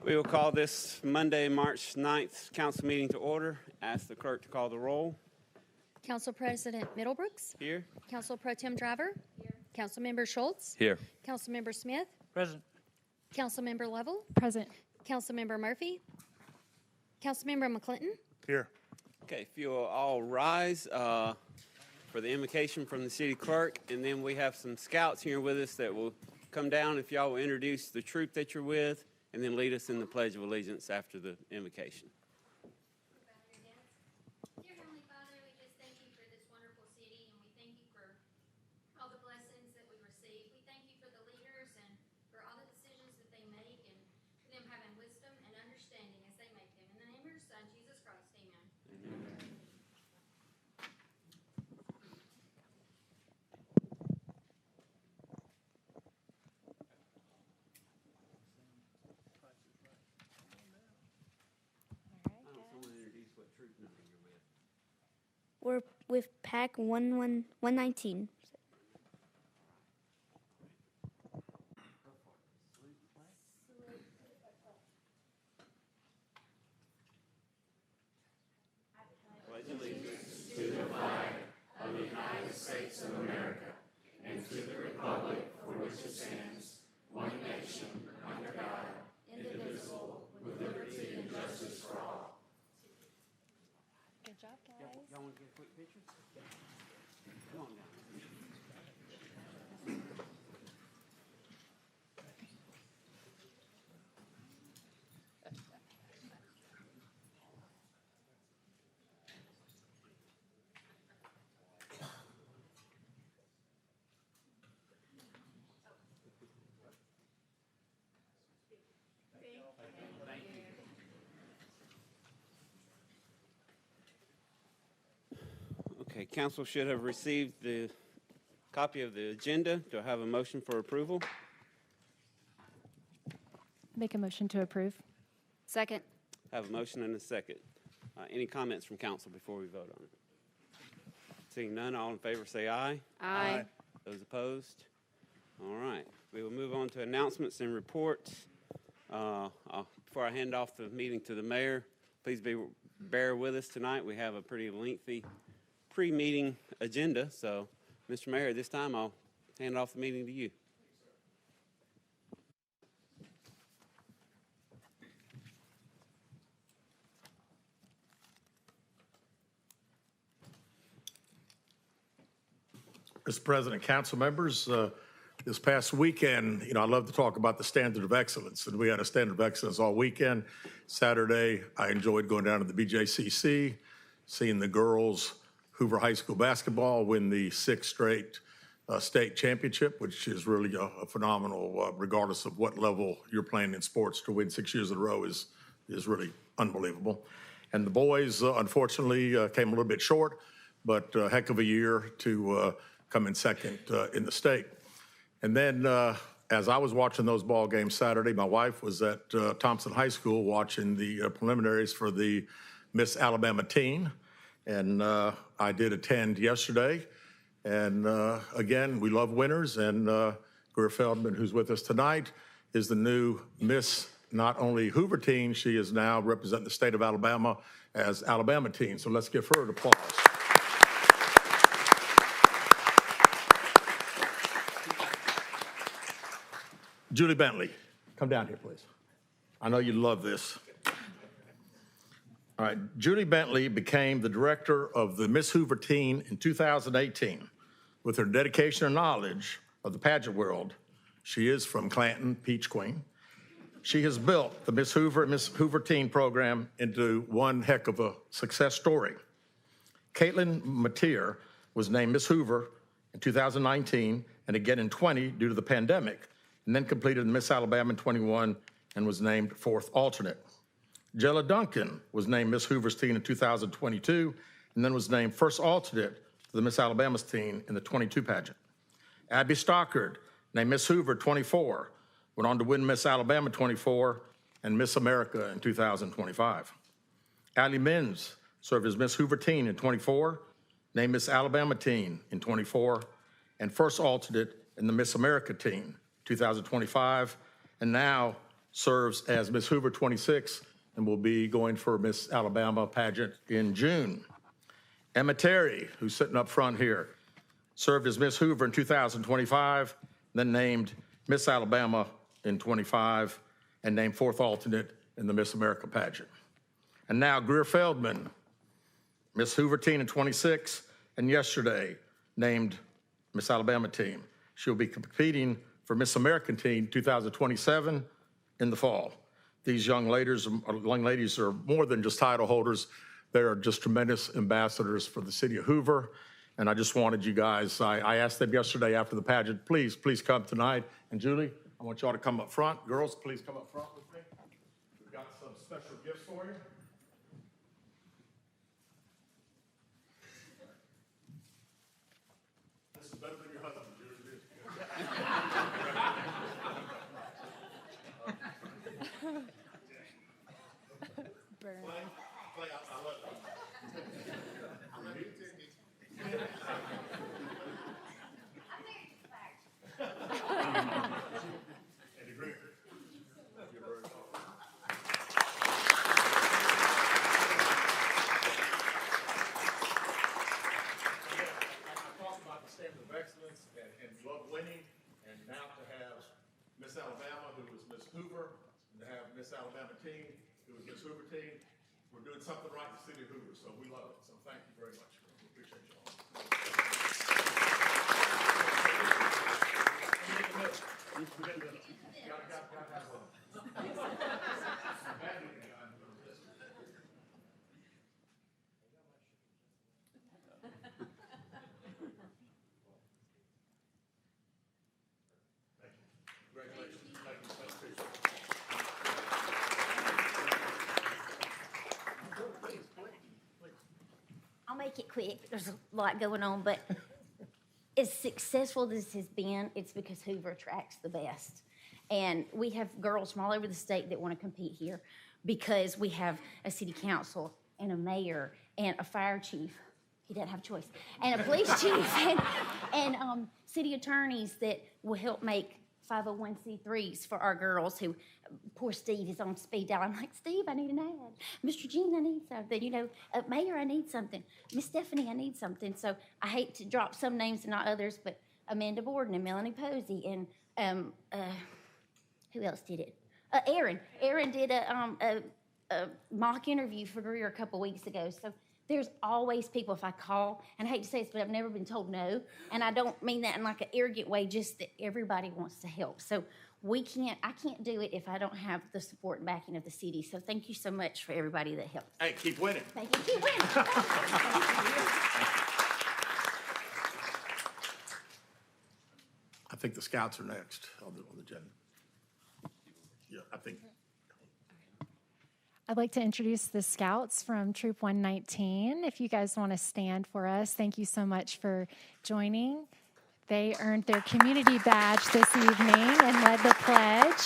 We will call this Monday, March 9th council meeting to order. Ask the clerk to call the roll. Council President Middlebrooks. Here. Council Pro Tem Driver. Here. Councilmember Schultz. Here. Councilmember Smith. Present. Councilmember Lovell. Present. Councilmember Murphy. Councilmember McClinton. Here. Okay, if you will all rise for the invocation from the city clerk, and then we have some scouts here with us that will come down. If y'all will introduce the troop that you're with, and then lead us in the Pledge of Allegiance after the invocation. Dear Heavenly Father, we just thank you for this wonderful city, and we thank you for all the blessings that we receive. We thank you for the leaders and for all the decisions that they make, and for them having wisdom and understanding as they make them. In the name of your Son, Jesus Christ, amen. Amen. We're with Pack 119. Pledge allegiance to the flag of the United States of America and to the republic for which it stands, one nation, under God, indivisible, with liberty and justice for all. Good job, guys. Y'all want to get a quick picture? Come on down. Okay, council should have received the copy of the agenda. Do I have a motion for approval? Make a motion to approve. Second. I have a motion and a second. Any comments from council before we vote on it? Seeing none, all in favor say aye. Aye. Those opposed? All right. We will move on to announcements and reports. Before I hand off the meeting to the mayor, please bear with us tonight. We have a pretty lengthy pre-meeting agenda. So, Mr. Mayor, this time I'll hand off the meeting to you. Mr. President, council members, this past weekend, I love to talk about the standard of excellence, and we had a standard of excellence all weekend. Saturday, I enjoyed going down to the BJCC, seeing the girls Hoover High School basketball win the 6th straight state championship, which is really a phenomenal, regardless of what level you're playing in sports. To win 6 years in a row is really unbelievable. And the boys, unfortunately, came a little bit short, but a heck of a year to come in second in the state. And then as I was watching those ball games Saturday, my wife was at Thompson High School watching the preliminaries for the Miss Alabama teen. And I did attend yesterday. And again, we love winners. And Grier Feldman, who's with us tonight, is the new Miss, not only Hoover teen, she is now representing the state of Alabama as Alabama teen. So let's give her an applause. Julie Bentley, come down here, please. I know you love this. All right, Julie Bentley became the director of the Miss Hoover teen in 2018. With her dedication and knowledge of the pageant world, she is from Clanton, Peach Queen. She has built the Miss Hoover teen program into one heck of a success story. Caitlin Mateer was named Miss Hoover in 2019 and again in 20 due to the pandemic, and then completed Miss Alabama in 21 and was named 4th alternate. Jella Duncan was named Miss Hoover's teen in 2022 and then was named 1st alternate to the Miss Alabama's teen in the 22 pageant. Abby Stockard, named Miss Hoover 24, went on to win Miss Alabama 24 and Miss America in 2025. Allie Minns served as Miss Hoover teen in 24, named Miss Alabama teen in 24, and 1st alternate in the Miss America teen 2025, and now serves as Miss Hoover 26 and will be going for Miss Alabama pageant in June. Emma Terry, who's sitting up front here, served as Miss Hoover in 2025, then named Miss Alabama in 25, and named 4th alternate in the Miss America pageant. And now Grier Feldman, Miss Hoover teen in 26, and yesterday named Miss Alabama team. She'll be competing for Miss American teen 2027 in the fall. These young ladies are more than just title holders. They are just tremendous ambassadors for the city of Hoover. And I just wanted you guys, I asked them yesterday after the pageant, please come tonight. And Julie, I want y'all to come up front. Girls, please come up front with me. We've got some special gifts for you. This is better than your husband, Julie. Play, I love it. And Grier. Standard of excellence and love winning, and now to have Miss Alabama, who was Miss Hoover, and to have Miss Alabama teen, who was Miss Hoover teen. We're doing something right in the city of Hoover, so we love it. So thank you very much. We appreciate you all. I'll make it quick. There's a lot going on, but as successful as this has been, it's because Hoover attracts the best. And we have girls from all over the state that want to compete here because we have a city council and a mayor and a fire chief. He doesn't have a choice. And a police chief and city attorneys that will help make 501c3s for our girls who, poor Steve is on speed dial. I'm like, Steve, I need an ad. Mr. Gene, I need something. You know, Mayor, I need something. Miss Stephanie, I need something. So I hate to drop some names and not others, but Amanda Borden and Melanie Posey and who else did it? Aaron. Aaron did a mock interview for Grier a couple weeks ago. So there's always people, if I call, and I hate to say this, but I've never been told no. And I don't mean that in like an arrogant way, just that everybody wants to help. So I can't do it if I don't have the support and backing of the city. So thank you so much for everybody that helped. Hey, keep winning. Thank you. Keep winning. I think the scouts are next on the agenda. Yeah, I think. I'd like to introduce the Scouts from Troop 119. If you guys want to stand for us, thank you so much for joining. They earned their community badge this evening and led the pledge.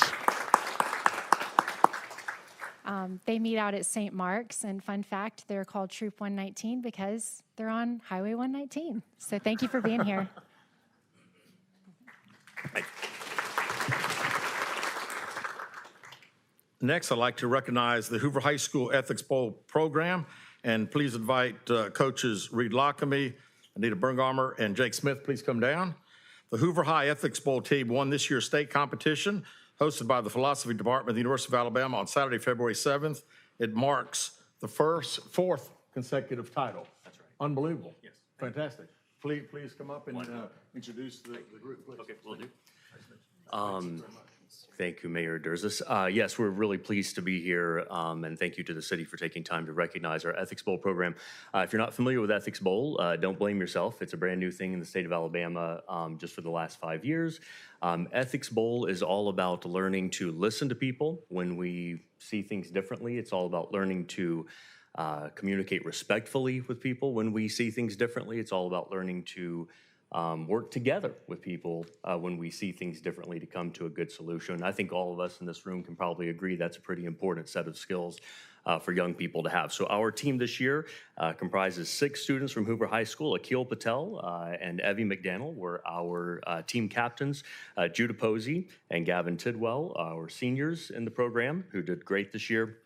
They meet out at St. Mark's, and fun fact, they're called Troop 119 because they're on Highway 119. So thank you for being here. Next, I'd like to recognize the Hoover High School Ethics Bowl program, and please invite coaches Reed Lochamy, Anita Bergarmer, and Jake Smith, please come down. The Hoover High Ethics Bowl team won this year's state competition, hosted by the Philosophy Department of the University of Alabama on Saturday, February 7th. It marks the fourth consecutive title. That's right. Unbelievable. Yes. Fantastic. Please come up and introduce the group, please. Okay, will do. Thank you, Mayor Derzis. Yes, we're really pleased to be here, and thank you to the city for taking time to recognize our Ethics Bowl program. If you're not familiar with Ethics Bowl, don't blame yourself. It's a brand new thing in the state of Alabama just for the last 5 years. Ethics Bowl is all about learning to listen to people when we see things differently. It's all about learning to communicate respectfully with people when we see things differently. It's all about learning to work together with people when we see things differently to come to a good solution. I think all of us in this room can probably agree that's a pretty important set of skills for young people to have. So our team this year comprises 6 students from Hoover High School. Akil Patel and Evie McDaniel were our team captains. Judah Posey and Gavin Tidwell, our seniors in the program, who did great this year.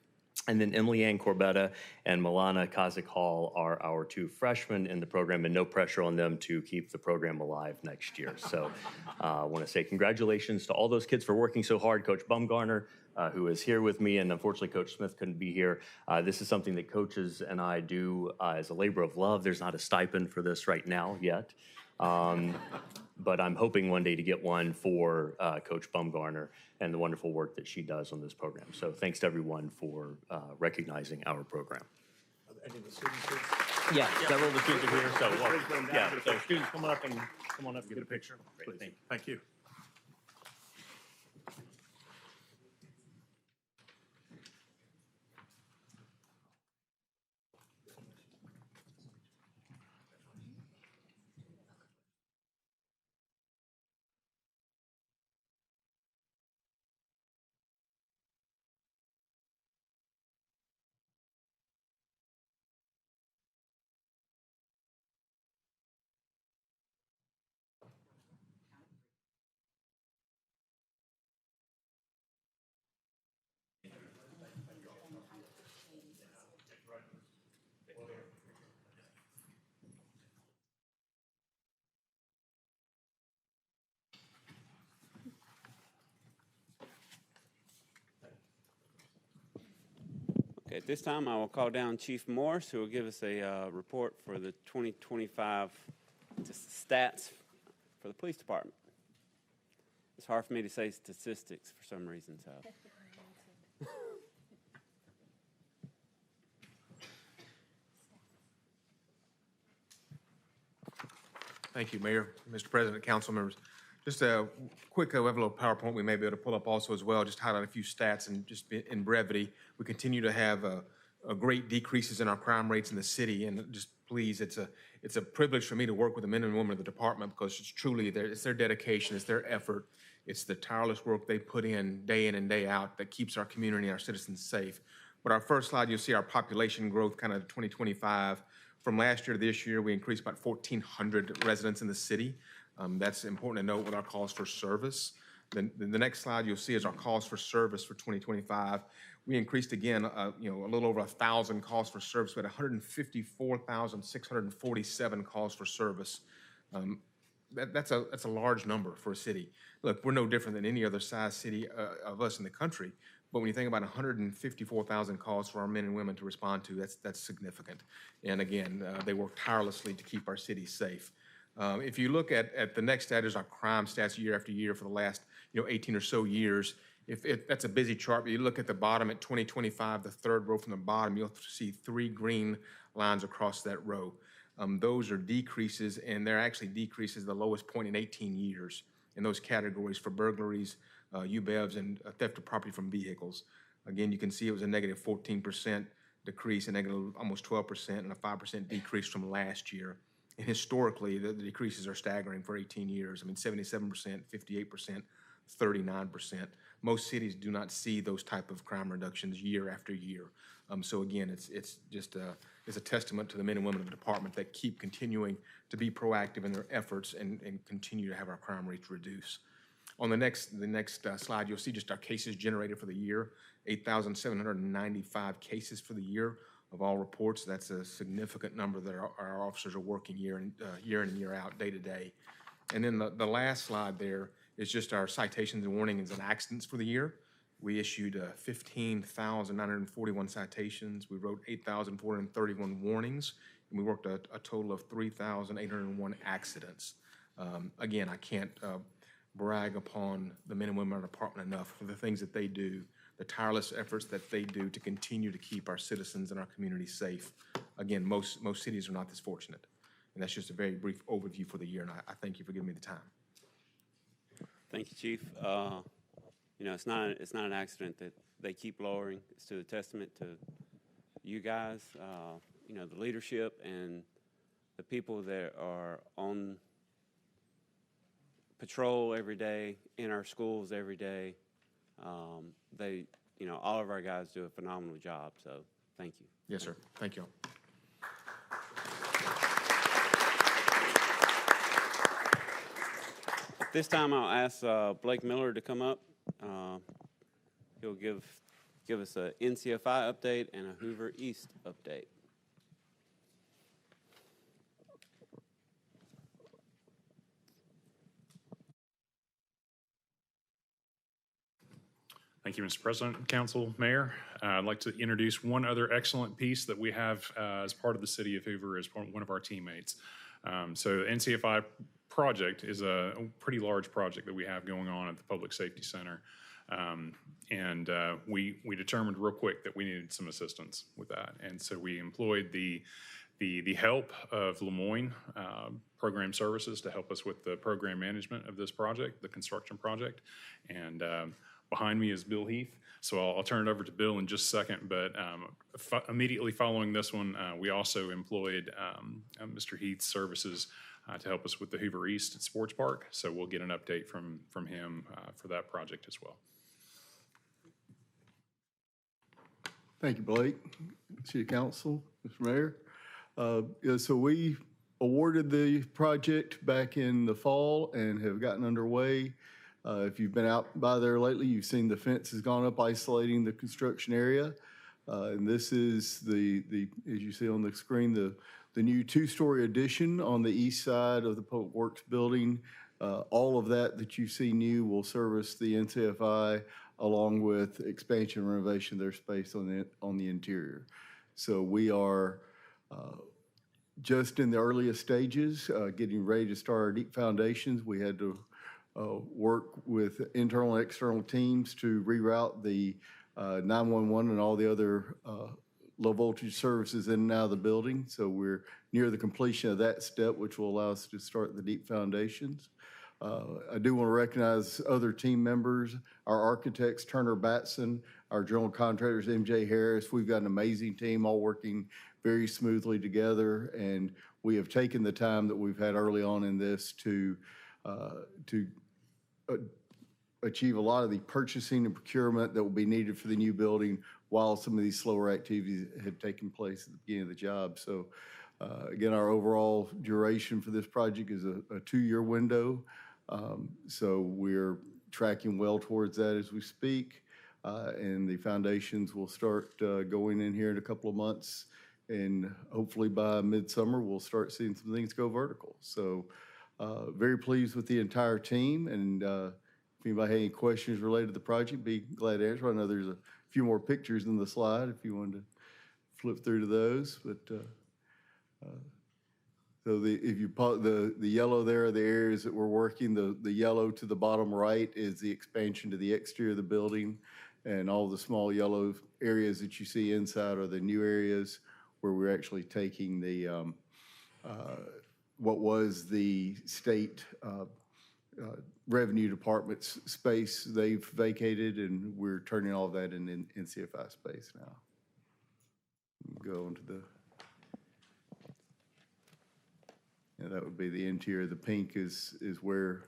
And then Emily Ann Corbetta and Milana Kazik Hall are our 2 freshmen in the program, and no pressure on them to keep the program alive next year. So I want to say congratulations to all those kids for working so hard. Coach Bumgarner, who is here with me, and unfortunately Coach Smith couldn't be here. This is something that coaches and I do as a labor of love. There's not a stipend for this right now yet. But I'm hoping one day to get one for Coach Bumgarner and the wonderful work that she does on this program. So thanks to everyone for recognizing our program. Are there any of the students here? Yeah, several of the students are here. So students come on up and get a picture. Great, Please. Thank you. Okay, at this time, I will call down Chief Morris, who will give us a report for the 2025 stats for the police department. It's hard for me to say statistics for some reason, so. Thank you, Mayor, Mr. President, council members. Just a quick, we have a little PowerPoint we may be able to pull up also as well, just highlight a few stats and just in brevity. We continue to have a great decreases in our crime rates in the city, and just please, it's a privilege for me to work with the men and women of the department, because it's truly it's their dedication, it's their effort, it's the tireless work they put in and day out that keeps our community and our citizens safe. But our first slide, you'll see our population growth kind of 2025. From last year to this year, we increased about 1,400 residents in the city. That's important to note with our calls for service. Then the next slide you'll see is our calls for service for 2025. We increased again, a little over 1,000 calls for service. We had 154,647 calls for service. That's a large number for a city. Look, we're no different than any other size city of us in the country. But when you think about 154,000 calls for our men and women to respond to, that's significant. And again, they work tirelessly to keep our city safe. If you look at the next stat is our crime stats year after year for the last 18 or so years. That's a busy chart, but you look at the bottom at 2025, the third row from the bottom, you'll see 3 green lines across that row. Those are decreases, and they're actually decreases the lowest point in 18 years in those categories for burglaries, UBEVs, and theft of property from vehicles. Again, you can see it was a negative 14% decrease, a negative almost 12%, and a 5% decrease from last year. And historically, the decreases are staggering for 18 years. I mean, 77%, 58%, 39%. Most cities do not see those type of crime reductions year after year. So again, it's just it's a testament to the men and women of the department that keep continuing to be proactive in their efforts and continue to have our crime rates reduce. On the next slide, you'll see just our cases generated for the year, 8,795 cases for the year of all reports. That's a significant number that our officers are working year in and year out, day to day. And then the last slide there is just our citations and warnings and accidents for the year. We issued 15,941 citations. We wrote 8,431 warnings, and we worked a total of 3,801 accidents. Again, I can't brag upon the men and women of our department enough for the things that they do, the tireless efforts that they do to continue to keep our citizens and our community safe. Again, most cities are not this fortunate. And that's just a very brief overview for the year, and I thank you for giving me the time. Thank you, Chief. It's not an accident that they keep lowering. It's to the testament to you guys, the leadership and the people that are on patrol every day, in our schools every day. They, all of our guys do a phenomenal job, so thank you. Yes, sir. Thank you. This time I'll ask Blake Miller to come up. He'll give us a NCFI update and a Hoover East update. Thank you, Mr. President, Council, Mayor. I'd like to introduce one other excellent piece that we have as part of the City of Hoover as one of our teammates. So the NCFI project is a pretty large project that we have going on at the Public Safety Center. We determined real quick that we needed some assistance with that. And so we employed the help of Lemoyne Program Services to help us with the program management of this project, the construction project. And behind me is Bill Heath. So I'll turn it over to Bill in just a second. But immediately following this one, we also employed Mr. Heath's services to help us with the Hoover East Sports Park. So we'll get an update from him for that project as well. Thank you, Blake. City Council, Mr. Mayor. So we awarded the project back in the fall and have gotten underway. If you've been out by there lately, you've seen the fence has gone up isolating the construction area. And this is as you see on the screen, the new two-story addition on the east side of the Public Works building. All of that you see new will service the NCFI along with expansion and renovation of their space on the interior. So we are just in the earliest stages, getting ready to start our deep foundations. We had to work with internal and external teams to reroute the 911 and all the other low voltage services in and out of the building. So we're near the completion of that step, which will allow us to start the deep foundations. I do want to recognize other team members, our architects, Turner Batson, our general contractors, MJ Harris. We've got an amazing team all working very smoothly together. And we have taken the time that we've had early on in this to achieve a lot of the purchasing and procurement that will be needed for the new building while some of these slower activities had taken place at the beginning of the job. So again, our overall duration for this project is a 2-year window. So we're tracking well towards that as we speak. And the foundations will start going in here in a couple of months. And hopefully by midsummer, we'll start seeing some things go vertical. So very pleased with the entire team. And if anybody had any questions related to the project, be glad to answer. I know there's a few more pictures in the slide if you wanted to flip through to those. But so the yellow there are the areas that we're working. The yellow to the bottom right is the expansion to the exterior of the building. And all the small yellow areas that you see inside are the new areas where we're actually taking the what was the state revenue department's space they've vacated, and we're turning all that into NCFI space now. Go into that would be the interior. The pink is where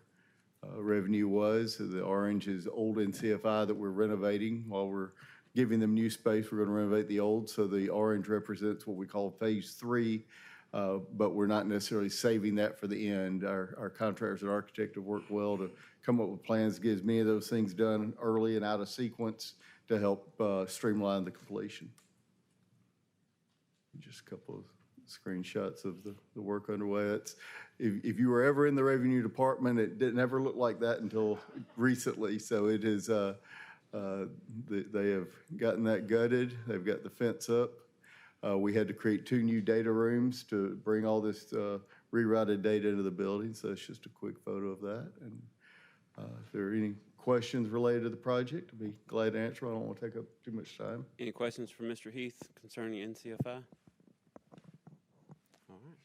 revenue was. So the orange is old NCFI that we're renovating. While we're giving them new space, we're going to renovate the old. So the orange represents what we call phase 3. But we're not necessarily saving that for the end. Our contractors and architects have worked well to come up with plans that gives many of those things done early and out of sequence to help streamline the completion. Just a couple of screenshots of the work underway. That's, if you were ever in the revenue department, it didn't ever look like that until recently. So it is, they have gotten that gutted. They've got the fence up. We had to create 2 new data rooms to bring all this rerouted data into the building. So it's just a quick photo of that. And if there are any questions related to the project, I'd be glad to answer. I don't want to take up too much time. Any questions for Mr. Heath concerning NCFI? All right.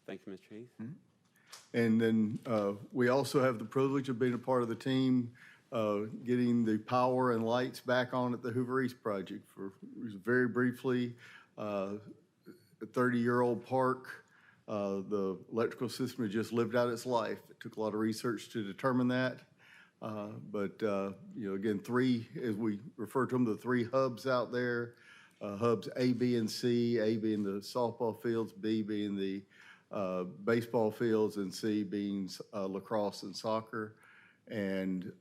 Thank you, Mr. Heath. Mm-hmm. And then we also have the privilege of being a part of the team getting the power and lights back on at the Hoover East project. For very briefly, a 30-year-old park The electrical system had just lived out its life. It took a lot of research to determine that. Again, three, as we refer to them, the three hubs out there, hubs A, B, and C, A being the softball fields, B being the baseball fields, and C being lacrosse and soccer. And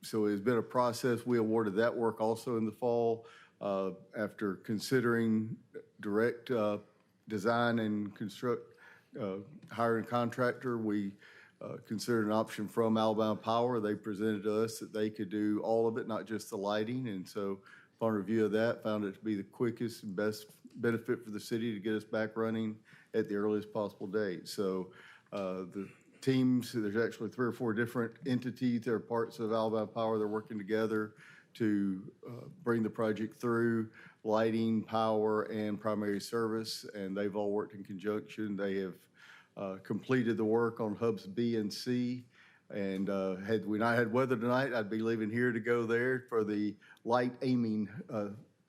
so it's been a process. We awarded that work also in the fall. After considering direct design and hiring a contractor, we considered an option from Alabama Power. They presented to us that they could do all of it, not just the lighting. And so upon review of that, found it to be the quickest and best benefit for the city to get us back running at the earliest possible date. So the teams, there's actually 3 or 4 different entities that are parts of Alabama Power. They're working together to bring the project through, lighting, power, and primary service, and they've all worked in conjunction. They have completed the work on hubs B and C, and had we not had weather tonight, I'd be leaving here to go there for the light aiming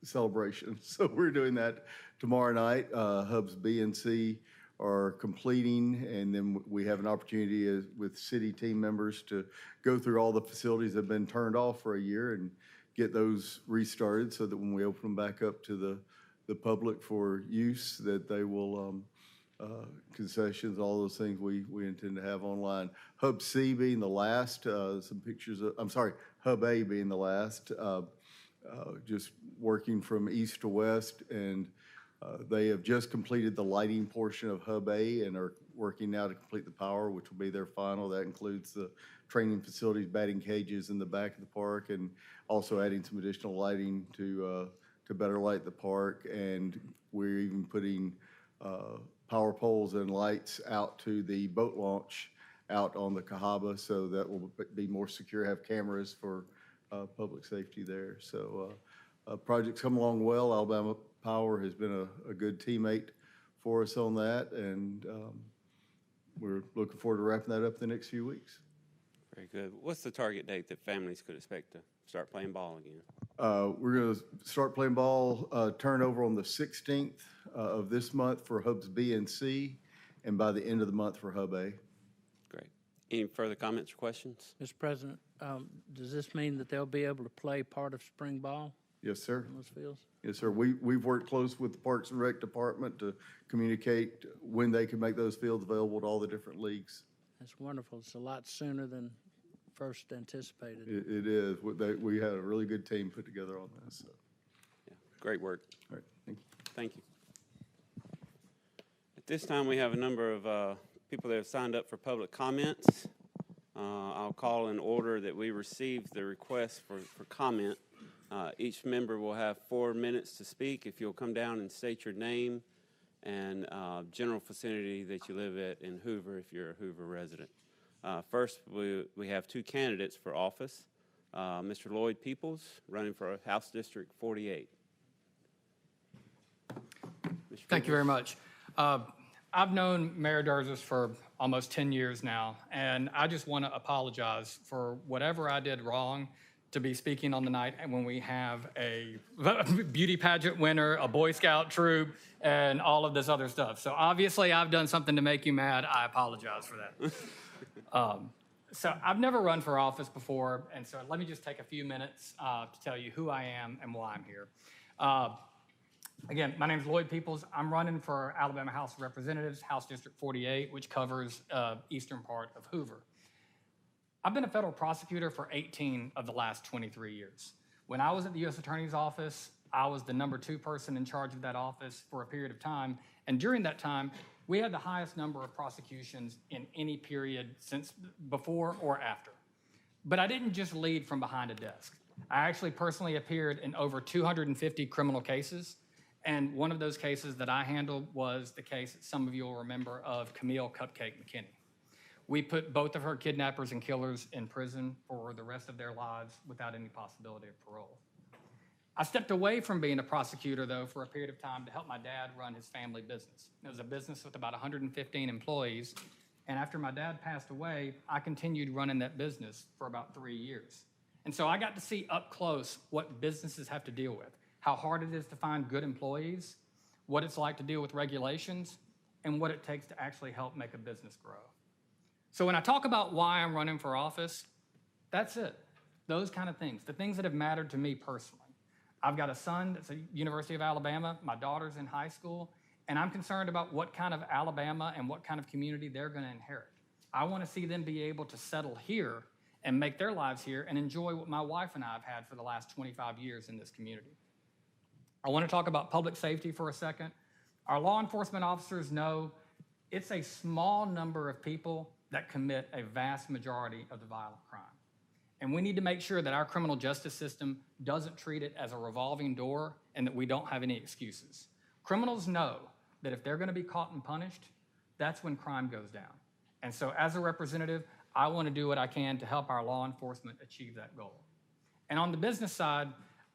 celebration. So we're doing that tomorrow night. Hubs B and C are completing, and then we have an opportunity with city team members to go through all the facilities that have been turned off for a year and get those restarted so that when we open them back up to the public for use, that they will, concessions, all those things we intend to have online. Hub C being the last, some pictures of, I'm sorry, Hub A being the last, just working from east to west, and they have just completed the lighting portion of Hub A and are working now to complete the power, which will be their final. That includes the training facilities, batting cages in the back of the park, and also adding some additional lighting to better light the park. And we're even putting power poles and lights out to the boat launch out on the Cahaba, so that will be more secure, have cameras for public safety there. So project's come along well. Alabama Power has been a good teammate for us on that, and we're looking forward to wrapping that up the next few weeks. Very good. What's the target date that families could expect to start playing ball again? We're going to start playing ball turnover on the 16th of this month for Hubs B and C, and by the end of the month for Hub A. Great. Any further comments or questions? Mr. President, does this mean that they'll be able to play part of spring ball Yes, sir. in those fields? Yes, sir. We've worked close with the Parks and Rec Department to communicate when they can make those fields available to all the different leagues. That's wonderful. It's a lot sooner than first anticipated. It is. We had a really good team put together on this. So. Yeah, great work. All right, thank you. Thank you. At this time, we have a number of people that have signed up for public comments. I'll call in order that we received the request for comment. Each member will have 4 minutes to speak. If you'll come down and state your name and general vicinity that you live at in Hoover if you're a Hoover resident. First, we have 2 candidates for office. Mr. Lloyd Peoples, running for House District 48. Thank you very much. I've known Mayor Derzis for almost 10 years now, and I just want to apologize for whatever I did wrong to be speaking on the night when we have a beauty pageant winner, a Boy Scout troop, and all of this other stuff. So obviously I've done something to make you mad. I apologize for that. So I've never run for office before, and so let me just take a few minutes to tell you who I am and why I'm here. Again, my name is Lloyd Peoples. I'm running for Alabama House of Representatives, House District 48, which covers eastern part of Hoover. I've been a federal prosecutor for 18 of the last 23 years. When I was at the U.S. Attorney's Office, I was the number 2 person in charge of that office for a period of time. And during that time, we had the highest number of prosecutions in any period since before or after. But I didn't just lead from behind a desk. I actually personally appeared in over 250 criminal cases. And one of those cases that I handled was the case that some of you will remember of Camille Cupcake McKinney. We put both of her kidnappers and killers in prison for the rest of their lives without any possibility of parole. I stepped away from being a prosecutor, though, for a period of time to help my dad run his family business. It was a business with about 115 employees, and after my dad passed away, I continued running that business for about 3 years. And so I got to see up close what businesses have to deal with, how hard it is to find good employees, what it's like to deal with regulations, and what it takes to actually help make a business grow. So when I talk about why I'm running for office, that's it. Those kind of things, the things that have mattered to me personally. I've got a son that's at University of Alabama, my daughter's in high school, and I'm concerned about what kind of Alabama and what kind of community they're going to inherit. I want to see them be able to settle here and make their lives here and enjoy what my wife and I have had for the last 25 years in this community. I want to talk about public safety for a second. Our law enforcement officers know it's a small number of people that commit a vast majority of the violent crime. And we need to make sure that our criminal justice system doesn't treat it as a revolving door and that we don't have any excuses. Criminals know that if they're going to be caught and punished, that's when crime goes down. And so as a representative, I want to do what I can to help our law enforcement achieve that goal. And on the business side,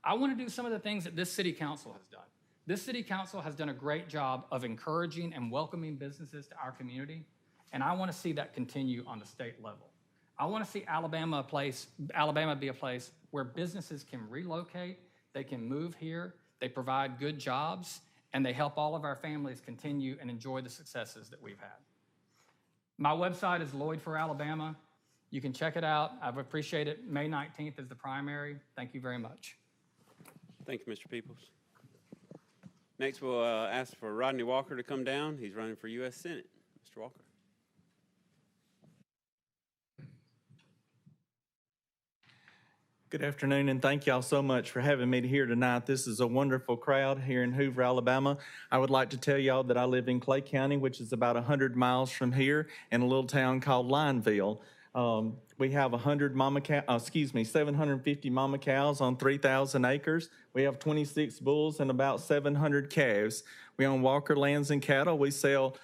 I want to do some of the things that this city council has done. This city council has done a great job of encouraging and welcoming businesses to our community, and I want to see that continue on the state level. I want to see Alabama be a place where businesses can relocate, they can move here, they provide good jobs, and they help all of our families continue and enjoy the successes that we've had. My website is Lloyd for Alabama. You can check it out. I've appreciated it. May 19th is the primary. Thank you very much. Thank you, Mr. Peoples. Next, we'll ask for Rodney Walker to come down. He's running for U.S. Senate. Mr. Walker. Good afternoon, and thank y'all so much for having me here tonight. This is a wonderful crowd here in Hoover, Alabama. I would like to tell y'all that I live in Clay County, which is about 100 miles from here, in a little town called Lineville. We have 750 mama cows on 3,000 acres. We have 26 bulls and about 700 calves. We own Walker Lands and Cattle. We sell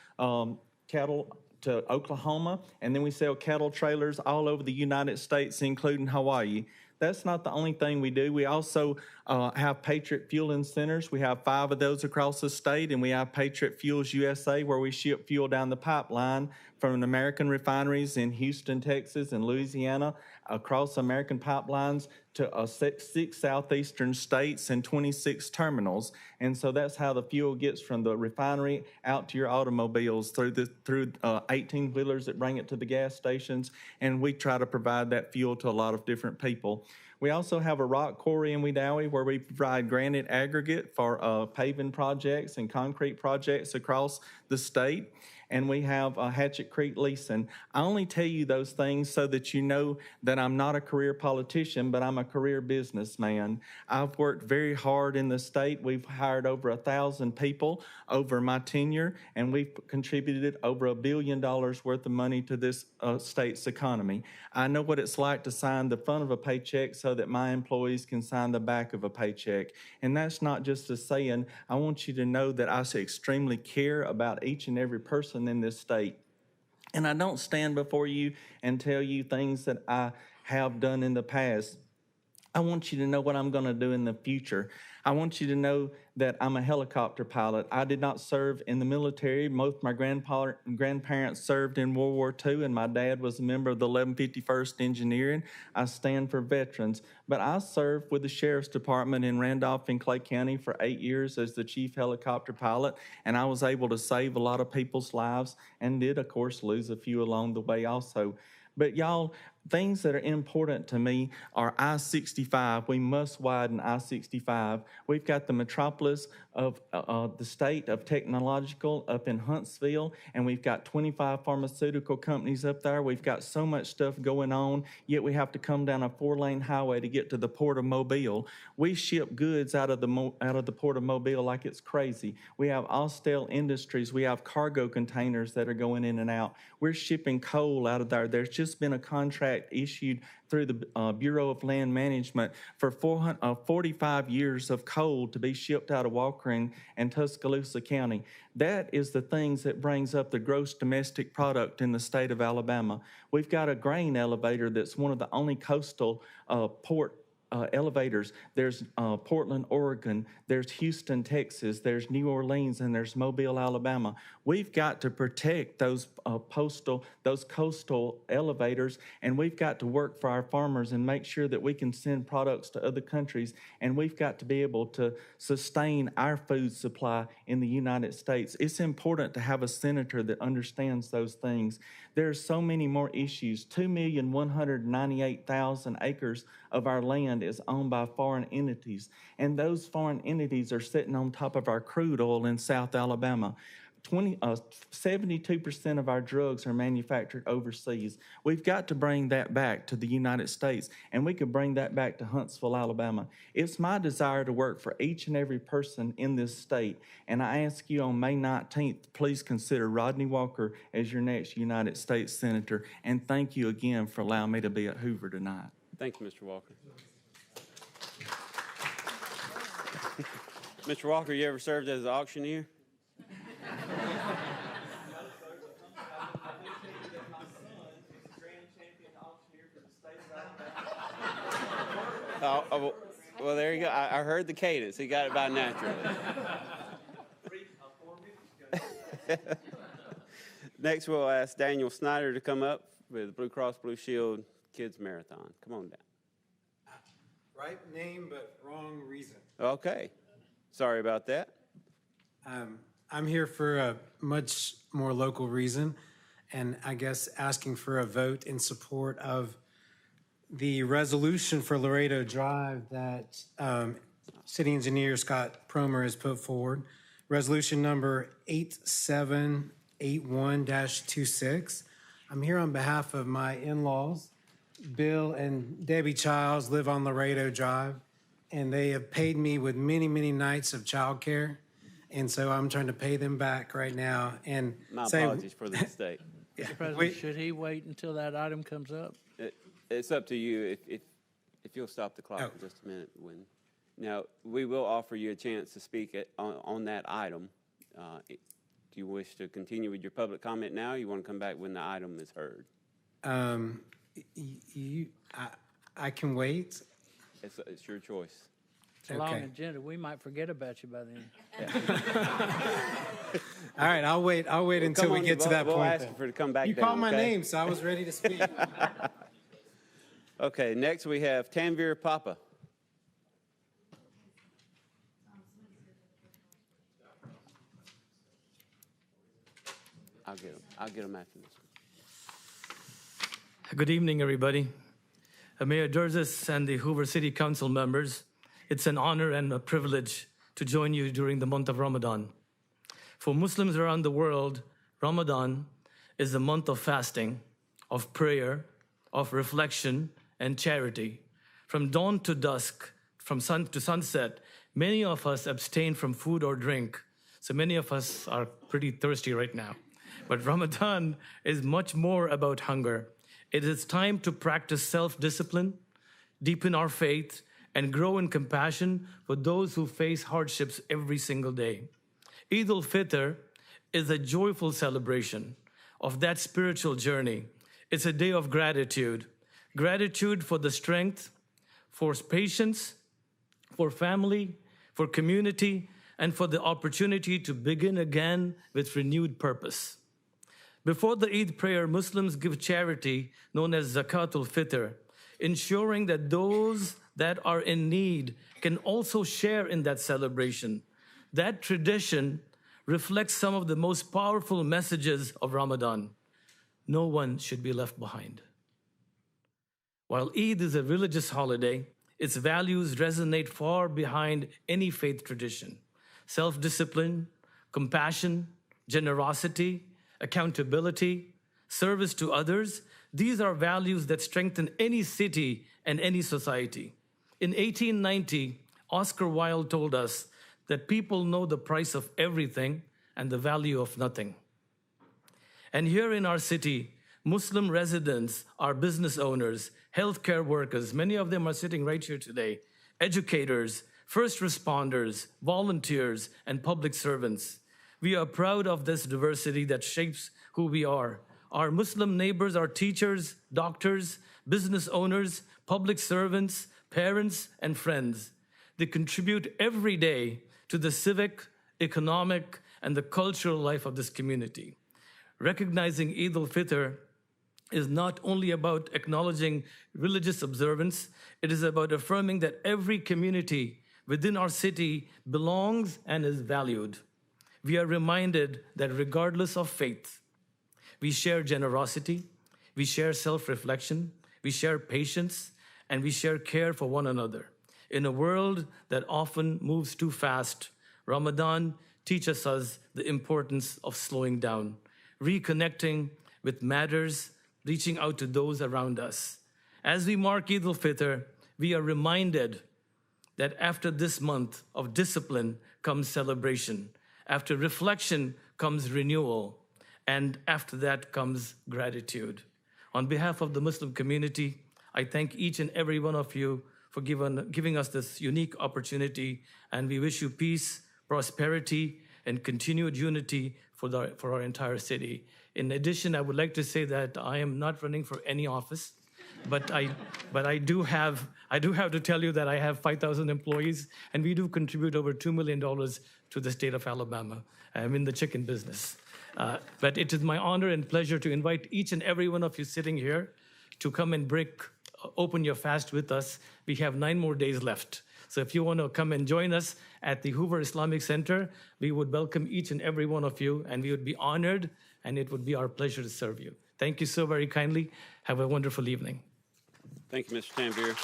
cattle to Oklahoma, and then we sell cattle trailers all over the United States, including Hawaii. That's not the only thing we do. We also have Patriot Fueling Centers. We have 5 of those across the state, and we have Patriot Fuels USA, where we ship fuel down the pipeline from American refineries in Houston, Texas, and Louisiana, across American pipelines to 6 southeastern states and 26 terminals. And so that's how the fuel gets from the refinery out to your automobiles through 18-wheelers that bring it to the gas stations, and we try to provide that fuel to a lot of different people. We also have a rock quarry in Wedowee where we provide granite aggregate for paving projects and concrete projects across the state. And we have Hatchet Creek Leasing. I only tell you those things so that you know that I'm not a career politician, but I'm a career businessman. I've worked very hard in the state. We've hired over 1,000 people over my tenure, and we've contributed over $1 billion worth of money to this state's economy. I know what it's like to sign the front of a paycheck so that my employees can sign the back of a paycheck. And that's not just a saying. I want you to know that I extremely care about each and every person in this state. And I don't stand before you and tell you things that I have done in the past. I want you to know what I'm going to do in the future. I want you to know that I'm a helicopter pilot. I did not serve in the military. Both my grandparents served in World War II, and my dad was a member of the 1151st Engineering. I stand for veterans. But I served with the Sheriff's Department in Randolph and Clay County for 8 years as the chief helicopter pilot, and I was able to save a lot of people's lives and did, of course, lose a few along the way also. But y'all, things that are important to me are I-65. We must widen I-65. We've got the metropolis of the state of technological up in Huntsville, and we've got 25 pharmaceutical companies up there. We've got so much stuff going on, yet we have to come down a 4-lane highway to get to the Port of Mobile. We ship goods out of the Port of Mobile like it's crazy. We have Austell Industries. We have cargo containers that are going in and out. We're shipping coal out of there. There's just been a contract issued through the Bureau of Land Management for 45 years of coal to be shipped out of Walker and Tuscaloosa County. That is the things that brings up the gross domestic product in the state of Alabama. We've got a grain elevator that's one of the only coastal port elevators. There's Portland, Oregon. There's Houston, Texas. There's New Orleans, and there's Mobile, Alabama. We've got to protect those coastal elevators, and we've got to work for our farmers and make sure that we can send products to other countries, and we've got to be able to sustain our food supply in the United States. It's important to have a senator that understands those things. There's so many more issues. 2,198,000 acres of our land is owned by foreign entities, and those foreign entities are sitting on top of our crude oil in South Alabama. 72% of our drugs are manufactured overseas. We've got to bring that back to the United States, and we could bring that back to Huntsville, Alabama. It's my desire to work for each and every person in this state, and I ask you on May 19th, please consider Rodney Walker as your next United States Senator, and thank you again for allowing me to be at Hoover tonight. Thank you, Mr. Walker. Mr. Walker, you ever served as an auctioneer? Oh, well, there you go. I heard the cadence. He got it by naturally. Next, we'll ask Daniel Snyder to come up with Blue Cross Blue Shield Kids Marathon. Come on down. Right name, but wrong reason. Okay. Sorry about that. I'm here for a much more local reason, and I guess asking for a vote in support of the resolution for Laredo Drive that City Engineer Scott Promer has put forward. Resolution number 8781-26. I'm here on behalf of my in-laws. Bill and Debbie Childs live on Laredo Drive, and they have paid me with many, many nights of childcare. And so I'm trying to pay them back right now. And my apologies for the mistake. Mr. President, should he wait until that item comes up? It's up to you. If you'll stop the clock for just a minute. Now, we will offer you a chance to speak on that item. Do you wish to continue with your public comment now? Or you want to come back when the item is heard? I can wait. It's your choice. It's a long agenda. We might forget about you by then. All right, I'll wait until we get to that point. We'll ask you for to come back. You called my name, so I was ready to speak. Okay, next we have Tanveer Papa. I'll get him after this. Good evening, everybody. Mayor Derzis and the Hoover City Council members, it's an honor and a privilege to join you during the month of Ramadan. For Muslims around the world, Ramadan is a month of fasting, of prayer, of reflection, and charity. From dawn to dusk, from sun to sunset, many of us abstain from food or drink. So many of us are pretty thirsty right now. But Ramadan is much more about hunger. It is time to practice self-discipline, deepen our faith, and grow in compassion for those who face hardships every single day. Eid al-Fitr is a joyful celebration of that spiritual journey. It's a day of gratitude. Gratitude for the strength, for patience, for family, for community, and for the opportunity to begin again with renewed purpose. Before the Eid prayer, Muslims give charity known as Zakatul Fitr, ensuring that those that are in need can also share in that celebration. That tradition reflects some of the most powerful messages of Ramadan. No one should be left behind. While Eid is a religious holiday, its values resonate far behind any faith tradition. Self-discipline, compassion, generosity, accountability, service to others, these are values that strengthen any city and any society. In 1890, Oscar Wilde told us that people know the price of everything and the value of nothing. And here in our city, Muslim residents are business owners, healthcare workers, many of them are sitting right here today, educators, first responders, volunteers, and public servants. We are proud of this diversity that shapes who we are. Our Muslim neighbors are teachers, doctors, business owners, public servants, parents, and friends. They contribute every day to the civic, economic, and the cultural life of this community. Recognizing Eid al-Fitr is not only about acknowledging religious observance, it is about affirming that every community within our city belongs and is valued. We are reminded that regardless of faith, we share generosity, we share self-reflection, we share patience, and we share care for one another. In a world that often moves too fast, Ramadan teaches us the importance of slowing down, reconnecting with matters, reaching out to those around us. As we mark Eid al-Fitr, we are reminded that after this month of discipline comes celebration, after reflection comes renewal, and after that comes gratitude. On behalf of the Muslim community, I thank each and every one of you for giving us this unique opportunity, and we wish you peace, prosperity, and continued unity for our entire city. In addition, I would like to say that I am not running for any office, but I do have to tell you that I have 5,000 employees, and we do contribute over $2 million to the state of Alabama. I'm in the chicken business. But it is my honor and pleasure to invite each and every one of you sitting here to come and open your fast with us. We have 9 more days left. So if you want to come and join us at the Hoover Islamic Center, we would welcome each and every one of you, and we would be honored, and it would be our pleasure to serve you. Thank you so very kindly. Have a wonderful evening. Thank you, Mr. Tanveer.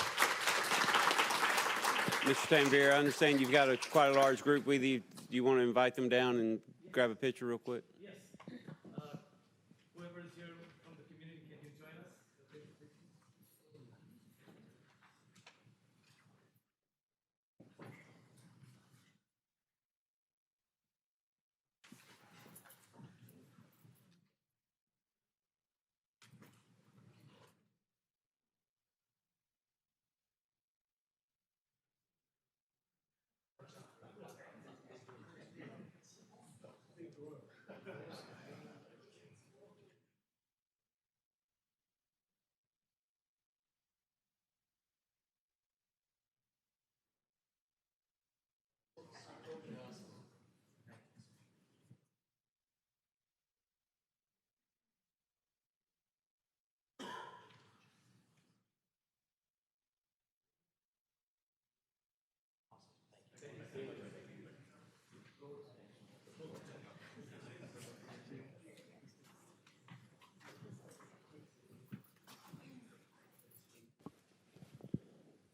Mr. Tanveer, I understand you've got quite a large group with you. Do you want to invite them down and grab a picture real quick? Yes. Whoever is here from the community, can you join us?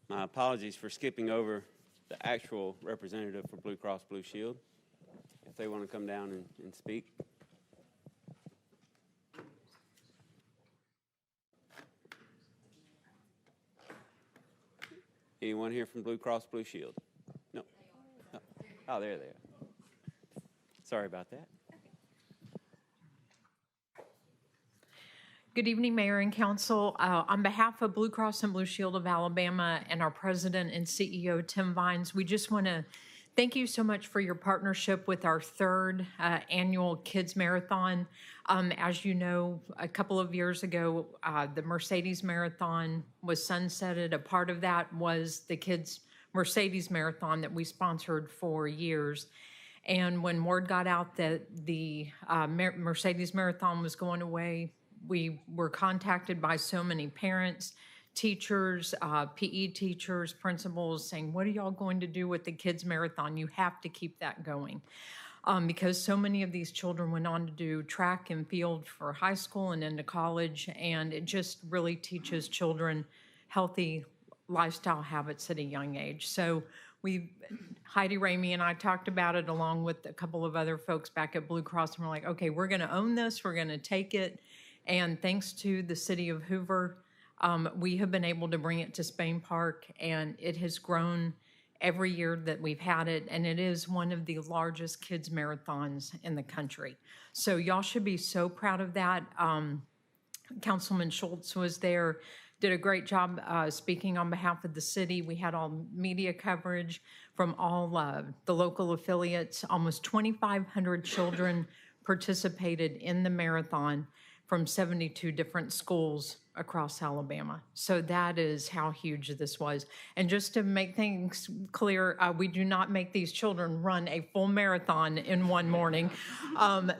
My apologies for skipping over the actual representative for Blue Cross Blue Shield, if they want to come down and speak. Anyone here from Blue Cross Blue Shield? No. Oh, there they are. Sorry about that. Good evening, Mayor and Council. On behalf of Blue Cross and Blue Shield of Alabama and our President and CEO, Tim Vines, we just want to thank you so much for your partnership with our 3rd annual Kids Marathon. As you know, a couple of years ago, the Mercedes Marathon was sunsetted. A part of that was the Kids Mercedes Marathon that we sponsored for years. And when word got out that the Mercedes Marathon was going away, we were contacted by so many parents, teachers, PE teachers, principals saying, what are y'all going to do with the Kids Marathon? You have to keep that going. Because so many of these children went on to do track and field for high school and into college, and it just really teaches children healthy lifestyle habits at a young age. So Heidi Ramey and I talked about it along with a couple of other folks back at Blue Cross, and we're like, okay, we're going to own this, we're going to take it. And thanks to the city of Hoover, we have been able to bring it to Spain Park, and it has grown every year that we've had it, and it is one of the largest kids marathons in the country. So y'all should be so proud of that. Councilman Schultz was there, did a great job speaking on behalf of the city. We had all media coverage from all the local affiliates. Almost 2,500 children participated in the marathon. from 72 different schools across Alabama. So that is how huge this was. And just to make things clear, we do not make these children run a full marathon in one morning.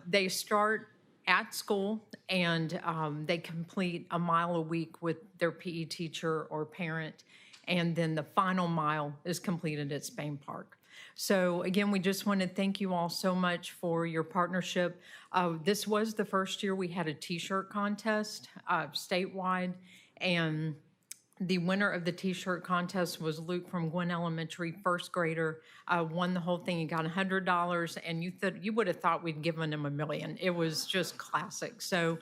They start at school and they complete a mile a week with their PE teacher or parent. And then the final mile is completed at Spain Park. So again, we just want to thank you all so much for your partnership. This was the first year we had a t-shirt contest statewide, and the winner of the t-shirt contest was Luke from Gwen Elementary, first grader, won the whole thing. He got $100, and you would have thought we'd given him $1 million. It was just classic. So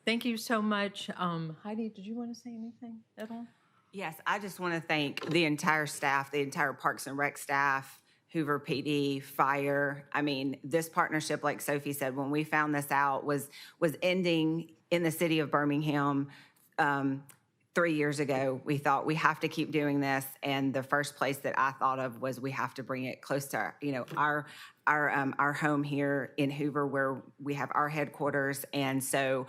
thank you so much. Heidi, did you want to say anything at all? Yes, I just want to thank the entire staff, the entire Parks and Rec staff, Hoover PD, fire. I mean, this partnership, like Sophie said, when we found this out, was ending in the city of Birmingham 3 years ago. We thought we have to keep doing this, and the first place that I thought of was we have to bring it close to our home here in Hoover, where we have our headquarters, and so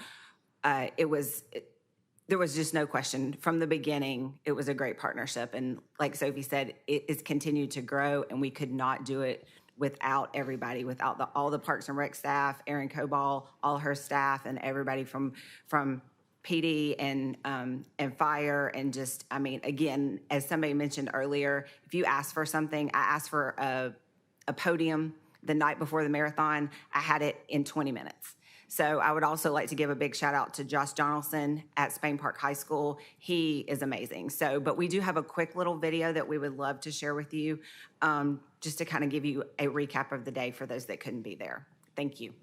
there was just no question from the beginning. It was a great partnership. And like Sophie said, it has continued to grow, and we could not do it without everybody, without all the Parks and Rec staff, Erin Coball, all her staff, and everybody from PD and fire. And just, I mean, again, as somebody mentioned earlier, if you ask for something, I asked for a podium the night before the marathon. I had it in 20 minutes. So I would also like to give a big shout out to Josh Donaldson at Spain Park High School. He is amazing. So, but we do have a quick little video that we would love to share with you, just to kind of give you a recap of the day for those that couldn't be there. Thank you.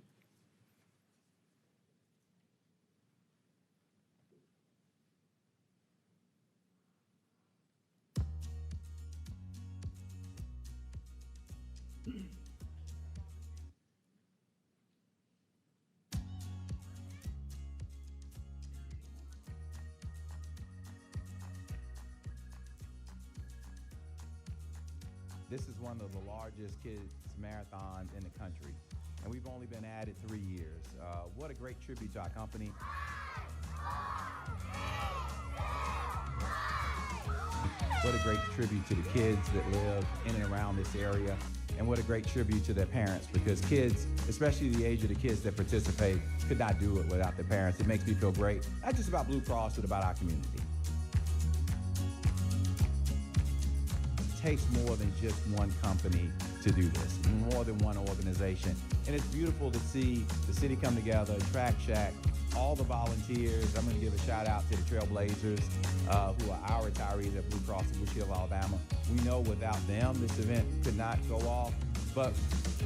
This is one of the largest kids marathons in the country, and we've only been at it 3 years. What a great tribute to our company. What a great tribute to the kids that live in and around this area, and what a great tribute to their parents, because kids, especially the age of the kids that participate, could not do it without their parents. It makes me feel great, not just about Blue Cross, but about our community. It takes more than just one company to do this, more than one organization. And it's beautiful to see the city come together, Track Shack, all the volunteers. I'm going to give a shout out to the Trailblazers, who are our retirees at Blue Cross and Blue Shield of Alabama. We know without them, this event could not go off, but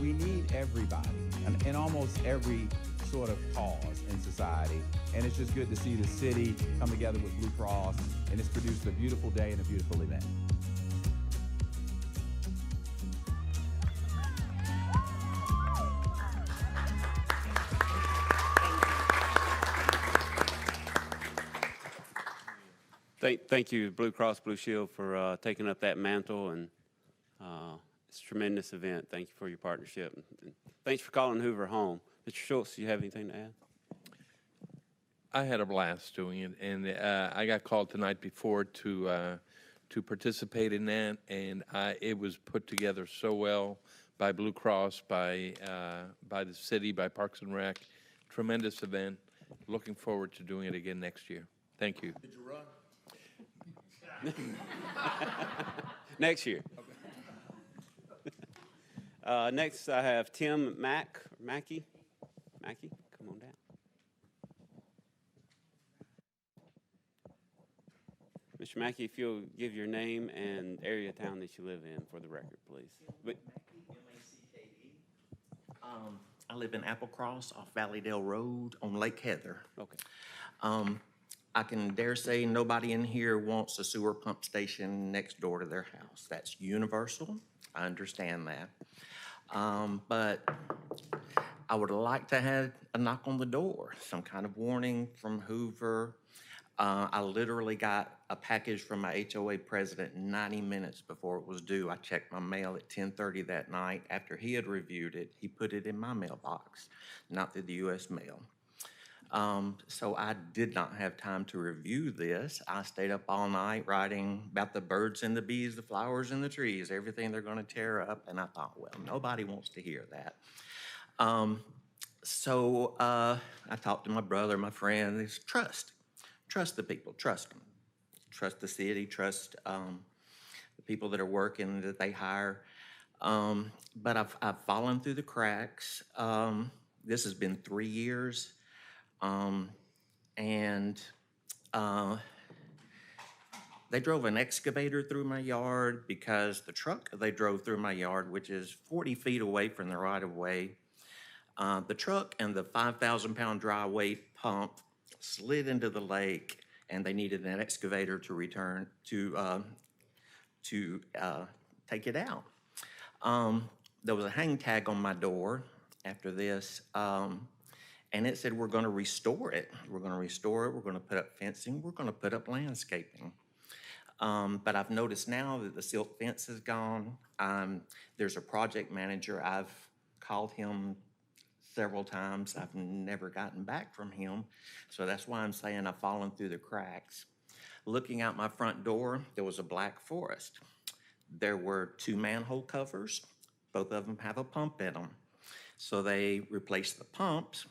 we need everybody in almost every sort of cause in society. And it's just good to see the city come together with Blue Cross, and it's produced a beautiful day and a beautiful event. Thank you, Blue Cross Blue Shield, for taking up that mantle, and it's a tremendous event. Thank you for your partnership. And thanks for calling Hoover home. Mr. Schultz, do you have anything to add? I had a blast doing it, and I got called the night before to participate in that, and it was put together so well by Blue Cross, by the city, by Parks and Rec. Tremendous event. Looking forward to doing it again next year. Thank you. Did you run? Next year. Next, I have Tim Macke. Macke, come on down. Mr. Macke, if you'll give your name and area of town that you live in for the record, please. Macke, M-A-C-K-E. I live in Applecross off Valleydale Road on Lake Heather. Okay. I can dare say nobody in here wants a sewer pump station next door to their house. That's universal. I understand that. But I would like to have a knock on the door, some kind of warning from Hoover. I literally got a package from my HOA president 90 minutes before it was due. I checked my mail at 10:30 that night. After he had reviewed it, he put it in my mailbox, not through the U.S. mail. So I did not have time to review this. I stayed up all night writing about the birds and the bees, the flowers and the trees, everything they're going to tear up. And I thought, well, nobody wants to hear that. So I talked to my brother, my friend. It's trust. Trust the people. Trust them. Trust the city. Trust the people that are working that they hire. But I've fallen through the cracks. This has been 3 years. They drove an excavator through my yard because the truck they drove through my yard, which is 40 feet away from the right-of-way, the truck and the 5,000-pound dry weight pump slid into the lake, and they needed an excavator to return to take it out. There was a hang tag on my door after this, and it said, we're going to restore it. We're going to restore it. We're going to put up fencing. We're going to put up landscaping. But I've noticed now that the silk fence is gone. There's a project manager. I've called him several times. I've never gotten back from him. So that's why I'm saying I've fallen through the cracks. Looking out my front door, there was a black forest. There were 2 manhole covers. Both of them have a pump in them. So they replaced the pumps.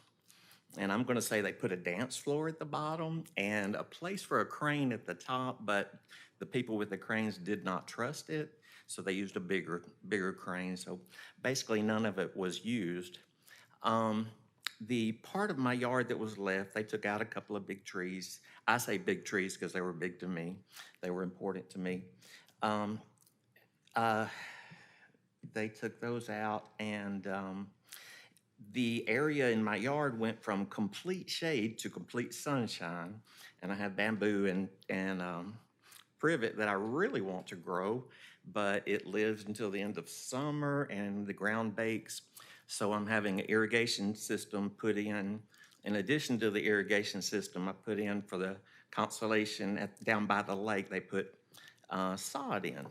And I'm going to say they put a dance floor at the bottom and a place for a crane at the top, but the people with the cranes did not trust it, so they used a bigger crane. So basically none of it was used. The part of my yard that was left, they took out a couple of big trees. I say big trees because they were big to me. They were important to me. They took those out, and the area in my yard went from complete shade to complete sunshine, and I have bamboo and privet that I really want to grow, but it lives until the end of summer and the ground bakes. So I'm having an irrigation system put in addition to the irrigation system I put in for the constellation down by the lake. They put sod in.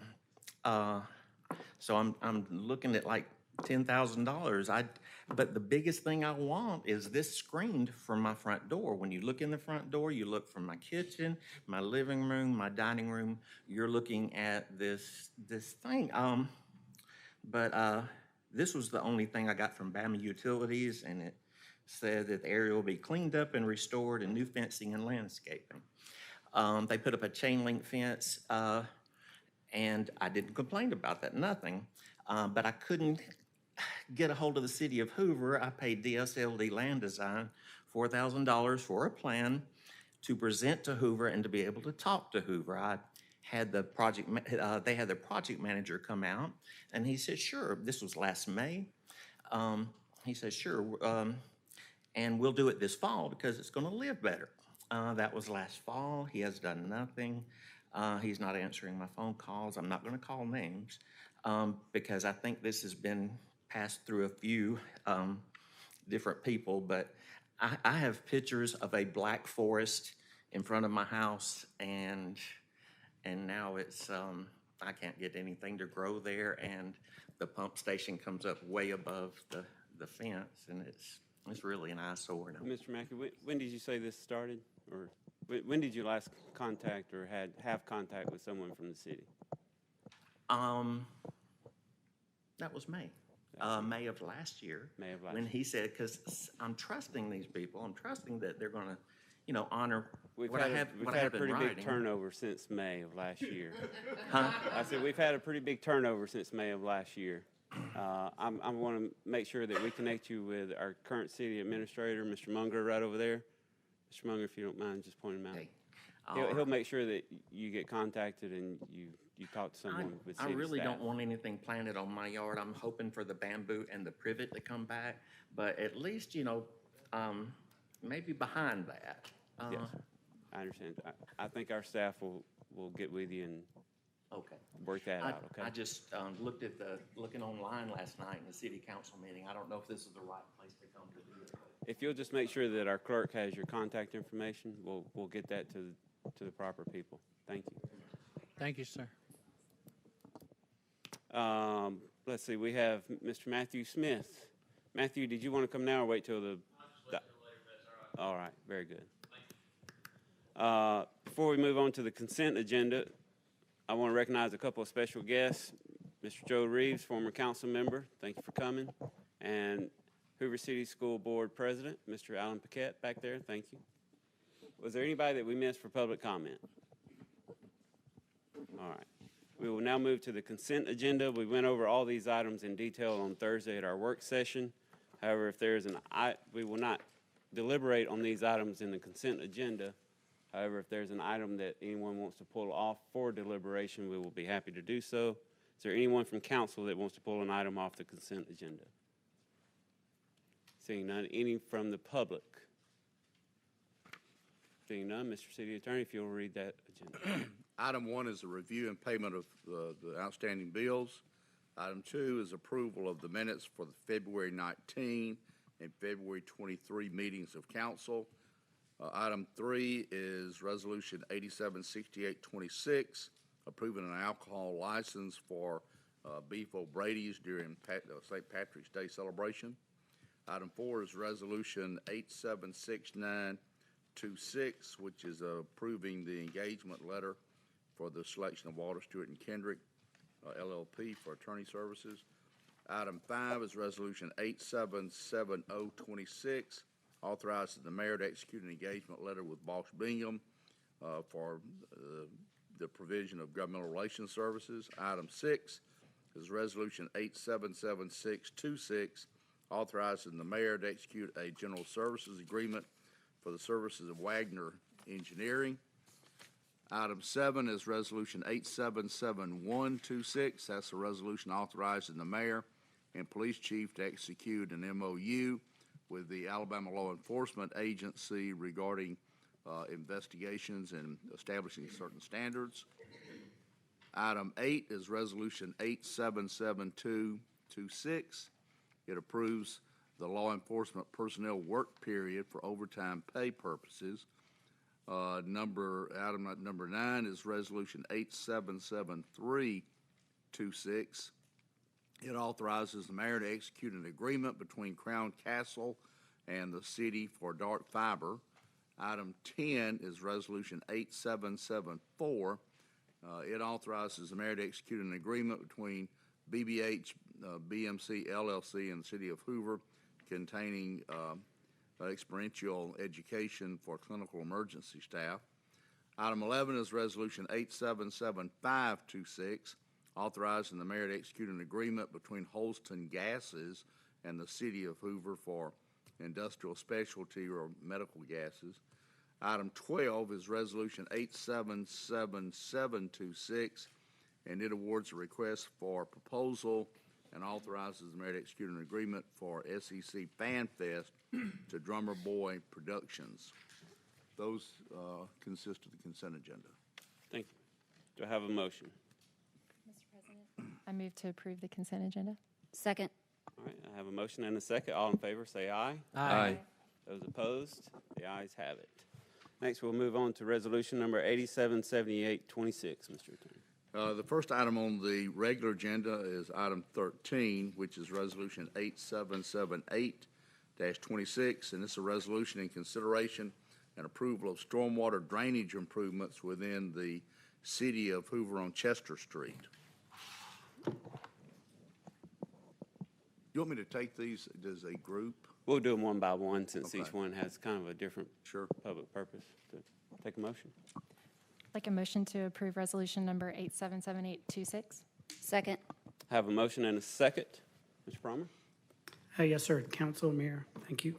So I'm looking at like $10,000. But the biggest thing I want is this screened from my front door. When you look in the front door, you look from my kitchen, my living room, my dining room. You're looking at this thing. This was the only thing I got from Bama Utilities, and it said that the area will be cleaned up and restored, and new fencing and landscaping. They put up a chain link fence, and I didn't complain about that, nothing. But I couldn't get a hold of the city of Hoover. I paid DSLD Land Design $4,000 for a plan to present to Hoover and to be able to talk to Hoover. I had the project, they had their project manager come out, and he said, sure, this was last May. He said, sure, and we'll do it this fall because it's going to live better. That was last fall. He has done nothing. He's not answering my phone calls. I'm not going to call names because I think this has been passed through a few different people, but I have pictures of a black forest in front of my house, and now it's I can't get anything to grow there, and the pump station comes up way above the fence, and it's really an eyesore now. Mr. Macke, when did you say this started, or when did you last contact or have contact with someone from the city? That was May. May of last year. May of last when he said, because I'm trusting these people. I'm trusting that they're going to, honor what I have in writing. We've had a pretty big turnover since May of last year. Huh? I said we've had a pretty big turnover since May of last year. I want to make sure that we connect you with our current city administrator, Mr. Munger, right over there. Mr. Munger, if you don't mind, just point him out. Okay. He'll make sure that you get contacted and you talk to someone with city I really staff. don't want anything planted on my yard. I'm hoping for the bamboo and the privet to come back, but at least, maybe behind that. Yes, I understand. I think our staff will get with you and work that out, okay? I just looking online last night in the city council meeting. I don't know if this is the right place to come to do it. If you'll just make sure that our clerk has your contact information, we'll get that to the proper people. Thank you. Thank you, sir. Let's see, we have Mr. Matthew Smith. Matthew, did you want to come now or wait till All right, very good. Before we move on to the consent agenda, I want to recognize a couple of special guests. Mr. Joe Reeves, former council member, thank you for coming. And Hoover City School Board President, Mr. Alan Paquette back there, thank you. Was there anybody that we missed for public comment? All right. We will now move to the consent agenda. We went over all these items in detail on Thursday at our work session. However, if there is we will not deliberate on these items in the consent agenda. However, if there's an item that anyone wants to pull off for deliberation, we will be happy to do so. Is there anyone from council that wants to pull an item off the consent agenda? Seeing none, any from the public? Seeing none, Mr. City Attorney, if you'll read that agenda. Item 1 is a review and payment of the outstanding bills. Item 2 is approval of the minutes for the February 19 and February 23 meetings of council. Item 3 is Resolution 876826, approving an alcohol license for Beef O'Brady's during St. Patrick's Day celebration. Item 4 is Resolution 876926, which is approving the engagement letter for the selection of Walter Stewart and Kendrick, LLP, for attorney services. Item 5 is Resolution 877026, authorizing the mayor to execute an engagement letter with Bosch Bingham for the provision of governmental relations services. Item 6 is Resolution 877626, authorizing the mayor to execute a general services agreement for the services of Wagner Engineering. Item 7 is Resolution 877126. That's a resolution authorizing the mayor and police chief to execute an MOU with the Alabama Law Enforcement Agency regarding investigations and establishing certain standards. Item 8 is Resolution 877226. It approves the law enforcement personnel work period for overtime pay purposes. Item number 9 is Resolution 877326. It authorizes the mayor to execute an agreement between Crown Castle and the city for dark fiber. Item 10 is Resolution 8774. It authorizes the mayor to execute an agreement between BBH BMC LLC and the city of Hoover containing experiential education for clinical emergency staff. Item 11 is Resolution 877526, authorizing the mayor to execute an agreement between Holston Gases and the city of Hoover for industrial specialty or medical gases. Item 12 is Resolution 877726, and it awards a request for proposal and authorizes the mayor to execute an agreement for SEC Fan Fest to Drummer Boy Productions. Those consist of the consent agenda. Thank you. Do I have a motion? Mr. President, I move to approve the consent agenda. Second. All right, I have a motion and a second. All in favor, say aye. Aye. Those opposed, the ayes have it. Next, we'll move on to Resolution Number 877826, Mr. Attorney. The first item on the regular agenda is item 13, which is Resolution 8778-26, and it's a resolution in consideration and approval of stormwater drainage improvements within the city of Hoover on Chester Street. You want me to take these as a group? We'll do them one by one since Okay. each one has kind of a different public purpose. Take a motion. Like a motion to approve resolution number 877826. Second. Have a motion and a second. Mr. Promer? Yes, sir. Council, Mayor, thank you.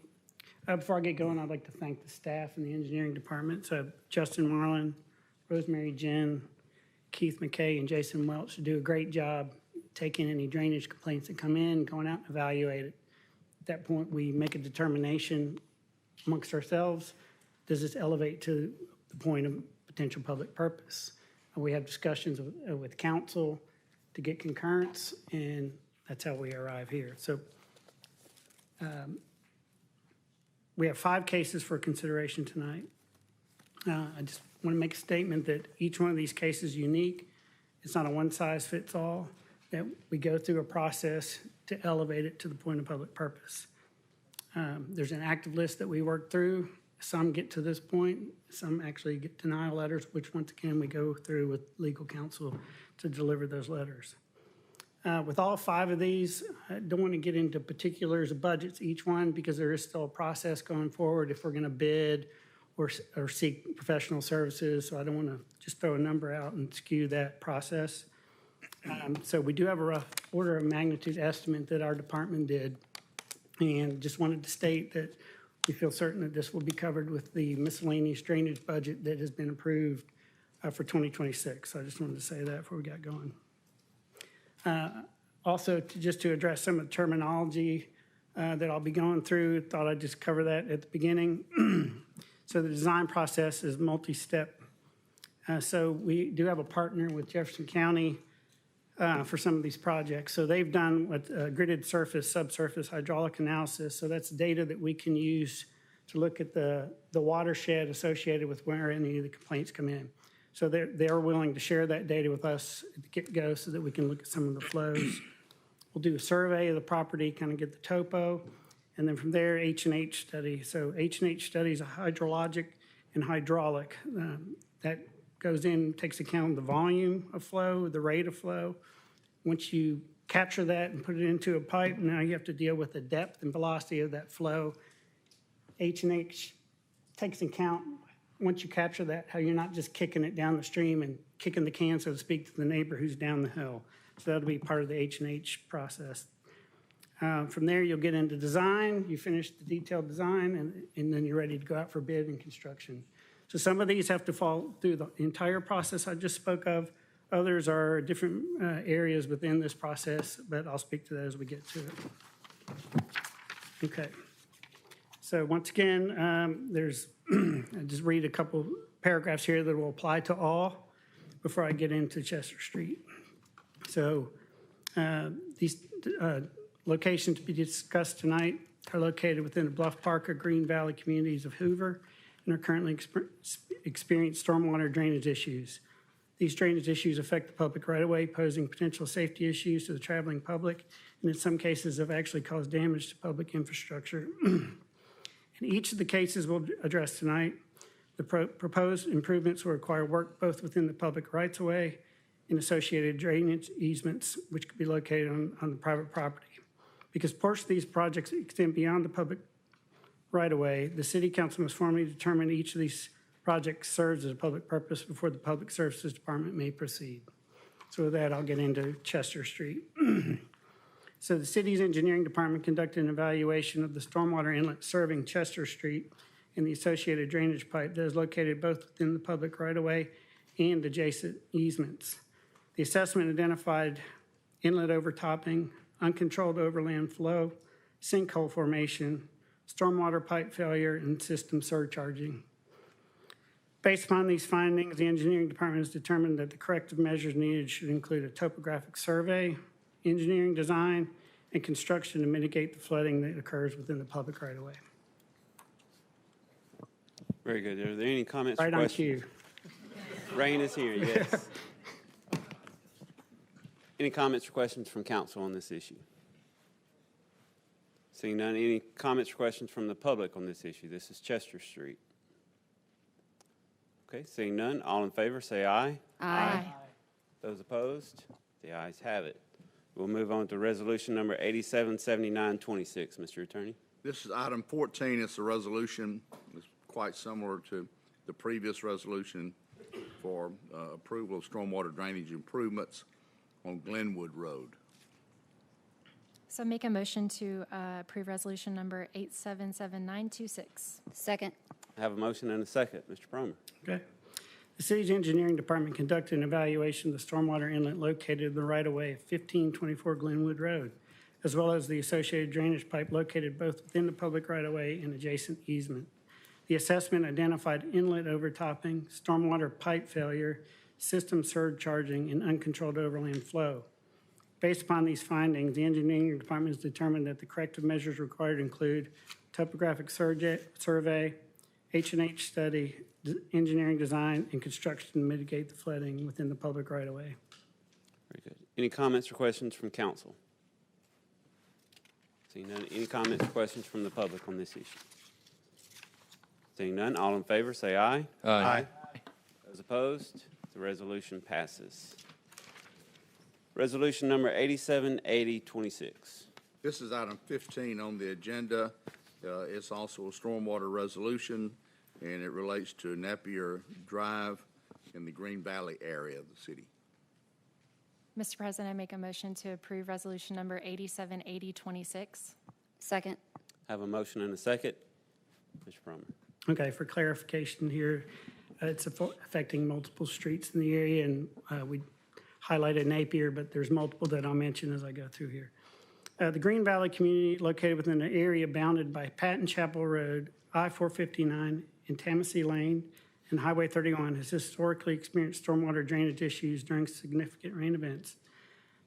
Before I get going, I'd like to thank the staff and the engineering department. Justin Marlin, Rosemary Jen, Keith Macke, and Jason Welch do a great job taking any drainage complaints that come in, going out and evaluate it. At that point, we make a determination amongst ourselves. Does this elevate to the point of potential public purpose? We have discussions with council to get concurrence, and that's how we arrive here. So we have 5 cases for consideration tonight. I just want to make a statement that each one of these cases is unique. It's not a one-size-fits-all, that we go through a process to elevate it to the point of public purpose. There's an active list that we work through. Some get to this point, some actually get denial letters, which once again, we go through with legal counsel to deliver those letters. With all 5 of these, I don't want to get into particulars of budgets, each one, because there is still a process going forward if we're going to bid or seek professional services. So I don't want to just throw a number out and skew that process. So we do have a rough order of magnitude estimate that our department did. And just wanted to state that we feel certain that this will be covered with the miscellaneous drainage budget that has been approved for 2026. So I just wanted to say that before we got going. Also, just to address some of the terminology that I'll be going through, thought I'd just cover that at the beginning. So the design process is multi-step. So we do have a partner with Jefferson County for some of these projects. So they've done what gridded surface, subsurface hydraulic analysis. So that's data that we can use to look at the watershed associated with where any of the complaints come in. So they're willing to share that data with us at the get-go so that we can look at some of the flows. We'll do a survey of the property, kind of get the topo, and then from there, H&H study. So H&H study is a hydrologic and hydraulic. That goes in, takes account of the volume of flow, the rate of flow. Once you capture that and put it into a pipe, now you have to deal with the depth and velocity of that flow. H&H takes account, once you capture that, how you're not just kicking it down the stream and kicking the can, so to speak, to the neighbor who's down the hill. So that'll be part of the H&H process. From there, you'll get into design. You finish the detailed design, and then you're ready to go out for bid and construction. So some of these have to fall through the entire process I just spoke of. Others are different areas within this process, but I'll speak to that as we get to it. Okay. So once again, there's, I'll just read a couple paragraphs here that will apply to all before I get into Chester Street. So these locations to be discussed tonight are located within the Bluff Park or Green Valley communities of Hoover and are currently experiencing stormwater drainage issues. These drainage issues affect the public right-of-way, posing potential safety issues to the traveling public, and in some cases have actually caused damage to public infrastructure. In each of the cases we'll address tonight, the proposed improvements will require work both within the public rights-of-way and associated drainage easements, which could be located on the private property. Because portions of these projects extend beyond the public right-of-way, the City Council must formally determine each of these projects serves as a public purpose before the Public Services Department may proceed. So with that, I'll get into Chester Street. So the city's engineering department conducted an evaluation of the stormwater inlet serving Chester Street and the associated drainage pipe that is located both within the public right-of-way and adjacent easements. The assessment identified inlet overtopping, uncontrolled overland flow, sinkhole formation, stormwater pipe failure, and system surcharging. Based upon these findings, the engineering department has determined that the corrective measures needed should include a topographic survey, engineering design, and construction to mitigate the flooding that occurs within the public right-of-way. Very good. Are there any comments or Right on questions? cue. Rain is here, yes. Any comments or questions from council on this issue? Seeing none, any comments or questions from the public on this issue? This is Chester Street. Okay, seeing none, all in favor say aye. Aye. Those opposed? The ayes have it. We'll move on to resolution number 877926, Mr. Attorney. This is item 14. It's a resolution. It's quite similar to the previous resolution for approval of stormwater drainage improvements on Glenwood Road. So make a motion to approve resolution number 877926. Second. I have a motion and a second. Mr. Promer. Okay. The city's engineering department conducted an evaluation of the stormwater inlet located in the right-of-way of 1524 Glenwood Road, as well as the associated drainage pipe located both within the public right-of-way and adjacent easement. The assessment identified inlet overtopping, stormwater pipe failure, system surcharging, and uncontrolled overland flow. Based upon these findings, the engineering department has determined that the corrective measures required include topographic survey, H&H study, engineering design, and construction to mitigate the flooding within the public right-of-way. Very good. Any comments or questions from council? Seeing none, any comments or questions from the public on this issue? Seeing none, all in favor, say aye. Aye. Those opposed, the resolution passes. Resolution number 878026. This is item 15 on the agenda. It's also a stormwater resolution, and it relates to Napier Drive in the Green Valley area of the city. Mr. President, I make a motion to approve resolution number 878026. Second. Have a motion and a second. Mr. Promer. Okay, for clarification here, it's affecting multiple streets in the area, and we highlighted Napier, but there's multiple that I'll mention as I go through here. The Green Valley community, located within an area bounded by Patton Chapel Road, I-459, and Tamassee Lane, and Highway 31, has historically experienced stormwater drainage issues during significant rain events.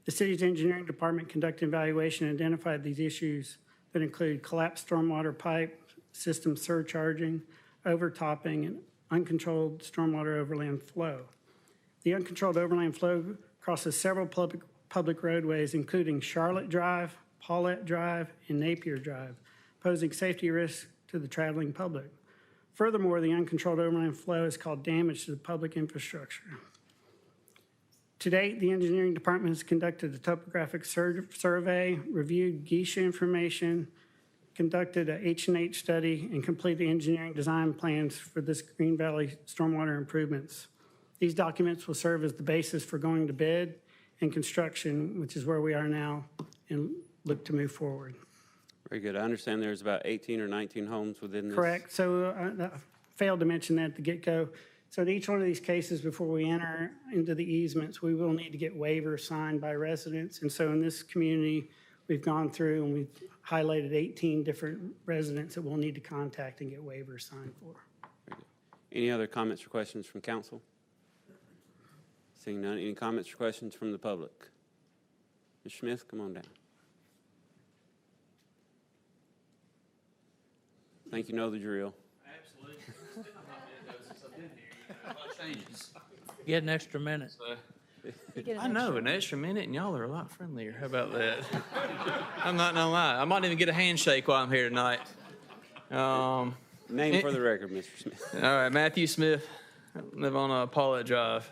The city's engineering department conducted an evaluation and identified these issues that include collapsed stormwater pipe, system surcharging, overtopping, and uncontrolled stormwater overland flow. The uncontrolled overland flow crosses several public roadways, including Charlotte Drive, Paulette Drive, and Napier Drive, posing safety risks to the traveling public. Furthermore, the uncontrolled overland flow has caused damage to the public infrastructure. To date, the engineering department has conducted a topographic survey, reviewed geisha information, conducted a H&H study, and completed the engineering design plans for this Green Valley stormwater improvements. These documents will serve as the basis for going to bid and construction, which is where we are now, and look to move forward. Very good. I understand there's about 18 or 19 homes within this. Correct. So I failed to mention that at the get-go. So in each one of these cases, before we enter into the easements, we will need to get waivers signed by residents. And so in this community, we've gone through and we've highlighted 18 different residents that we'll need to contact and get waivers signed for. Any other comments or questions from council? Seeing none, any comments or questions from the public? Ms. Smith, come on down. Think you know the drill. Absolutely. Changes. Get an extra minute. I know, an extra minute, and y'all are a lot friendlier. How about that? I'm not gonna lie. I might even get a handshake while I'm here tonight. Name for the record, Mr. Smith. All right, Matthew Smith. I live on Paulette Drive.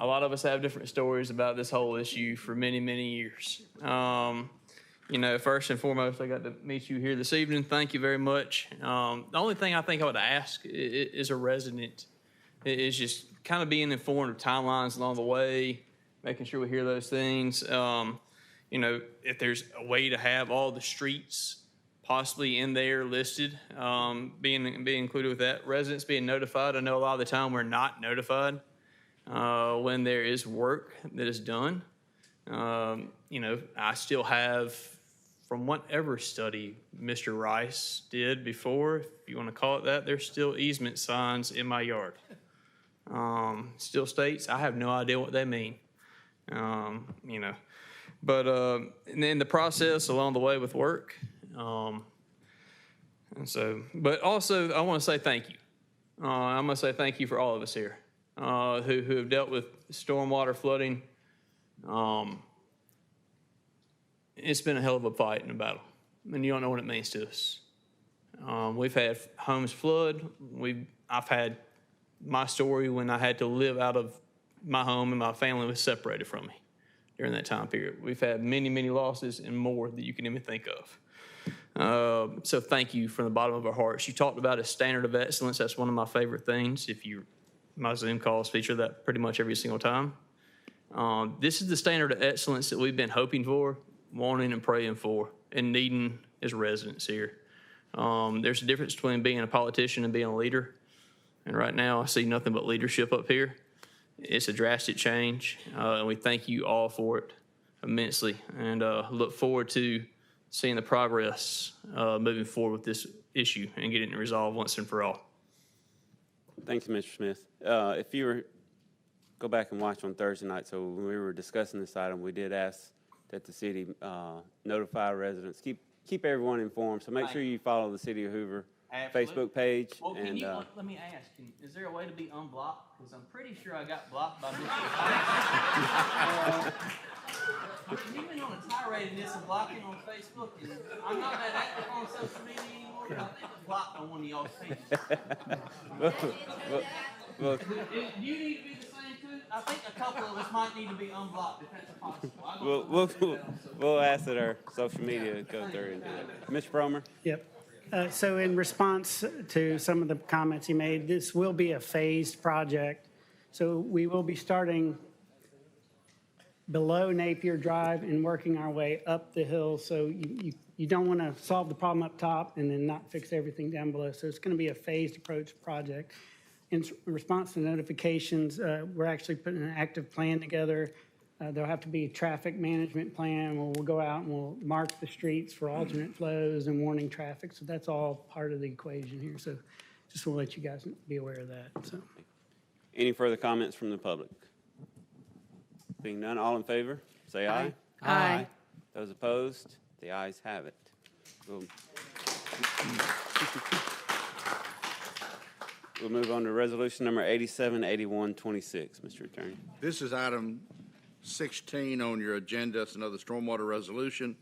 A lot of us have different stories about this whole issue for many, many years. You know, first and foremost, I got to meet you here this evening. Thank you very much. The only thing I think I would ask is a resident is just kind of being informed of timelines along the way, making sure we hear those things. You know, if there's a way to have all the streets possibly in there listed, being included with that. Residents being notified. I know a lot of the time we're not notified when there is work that is done. You know, I still have, from whatever study Mr. Rice did before, if you want to call it that, there's still easement signs in my yard. Still states, I have no idea what they mean. You know, but and then the process along the way with work. And so, but also I want to say thank you. I'm going to say thank you for all of us here who have dealt with stormwater flooding. It's been a hell of a fight and a battle, and you don't know what it means to us. We've had homes flood. I've had my story when I had to live out of my home and my family was separated from me during that time period. We've had many, many losses and more that you can even think of. So thank you from the bottom of our hearts. You talked about a standard of excellence. That's one of my favorite things. My Zoom calls feature that pretty much every single time. This is the standard of excellence that we've been hoping for, wanting and praying for, and needing as residents here. There's a difference between being a politician and being a leader. And right now I see nothing but leadership up here. It's a drastic change, and we thank you all for it immensely, and look forward to seeing the progress moving forward with this issue and getting it resolved once and for all. Thanks, Mr. Smith. If you go back and watch on Thursday night, so when we were discussing this item, we did ask that the city notify residents, keep everyone informed. So make sure you follow the City of Hoover Facebook page. Well, let me ask, is there a way to be unblocked? Because I'm pretty sure I got blocked by Mr. You've been on a tirade in this and blocking on Facebook, and I'm not that active on social media anymore, but I think plopped on one of y'all's pens. Well, Do you need to be the same too? I think a couple of us might need to be unblocked if that's possible. we'll ask that our social media go through and do that. Mr. Promer? Yep. So in response to some of the comments he made, this will be a phased project. So we will be starting below Napier Drive and working our way up the hill. So you don't want to solve the problem up top and then not fix everything down below. So it's going to be a phased approach project. In response to notifications, we're actually putting an active plan together. There'll have to be a traffic management plan where we'll go out and we'll mark the streets for alternate flows and warning traffic. So that's all part of the equation here. So just want to let you guys be aware of that. So. Any further comments from the public? Being none, all in favor, say aye. Aye. Those opposed, the ayes have it. We'll move on to resolution number 878126, Mr. Attorney. This is item 16 on your agenda. It's another stormwater resolution,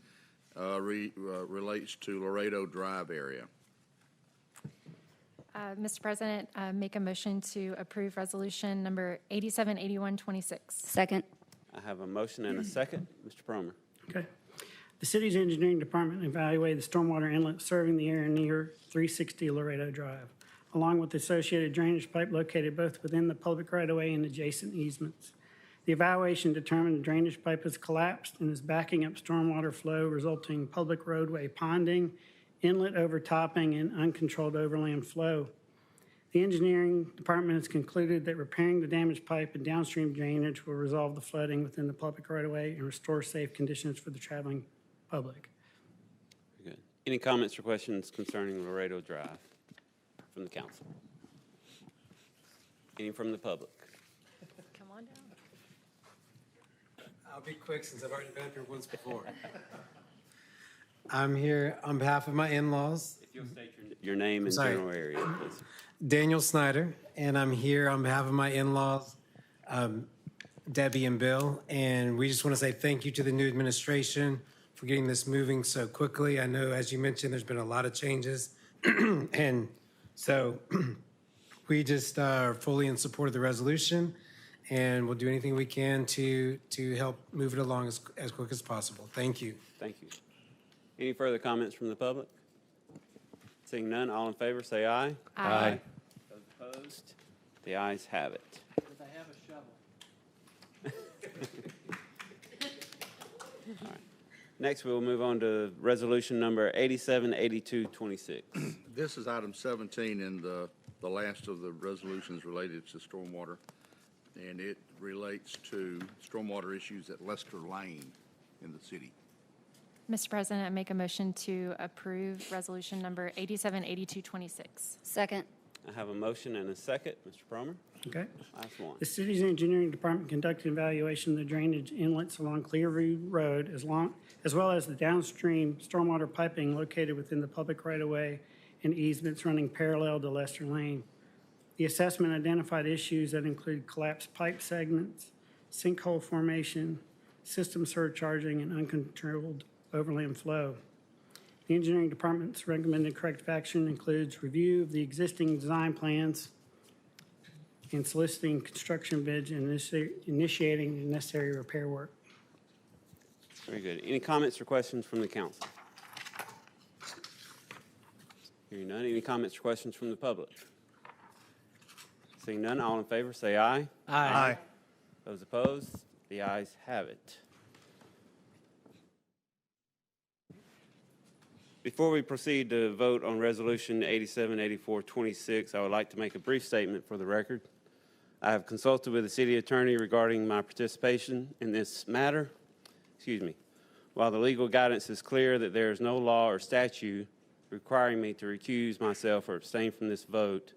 relates to Laredo Drive area. Mr. President, make a motion to approve resolution number 878126. Second. I have a motion and a second. Mr. Promer. Okay. The city's engineering department evaluated the stormwater inlet serving the area near 360 Laredo Drive, along with the associated drainage pipe located both within the public right-of-way and adjacent easements. The evaluation determined the drainage pipe has collapsed and is backing up stormwater flow, resulting in public roadway ponding, inlet overtopping, and uncontrolled overland flow. The engineering department has concluded that repairing the damaged pipe and downstream drainage will resolve the flooding within the public right-of-way and restore safe conditions for the traveling public. Very good. Any comments or questions concerning Laredo Drive from the council? Any from the public? Come on down. I'll be quick since I've already been up here once before. I'm here on behalf of my in-laws. If you'll state your name and general area, please. Daniel Snyder, and I'm here on behalf of my in-laws, Debbie and Bill, and we just want to say thank you to the new administration for getting this moving so quickly. I know, as you mentioned, there's been a lot of changes, and so we just are fully in support of the resolution, and we'll do anything we can to help move it along as quick as possible. Thank you. Thank you. Any further comments from the public? Seeing none, all in favor, say aye. Aye. Those opposed, the ayes have it. Do they have a shovel? All right. Next, we will move on to resolution number 878226. This is item 17 in the last of the resolutions related to stormwater, and it relates to stormwater issues at Lester Lane in the city. Mr. President, I make a motion to approve resolution number 878226. Second. I have a motion and a second. Mr. Promer? Okay. Last one. The city's engineering department conducted an evaluation of the drainage inlets along Clearview Road as well as the downstream stormwater piping located within the public right-of-way and easements running parallel to Lester Lane. The assessment identified issues that include collapsed pipe segments, sinkhole formation, system surcharging, and uncontrolled overland flow. The engineering department's recommended corrective action includes review of the existing design plans and soliciting construction bids and initiating the necessary repair work. Very good. Any comments or questions from the council? Hearing none. Any comments or questions from the public? Seeing none, all in favor, say aye. Aye. Those opposed, the ayes have it. Before we proceed to vote on Resolution 878426, I would like to make a brief statement for the record. I have consulted with the city attorney regarding my participation in this matter. While the legal guidance is clear that there is no law or statute requiring me to recuse myself or abstain from this vote,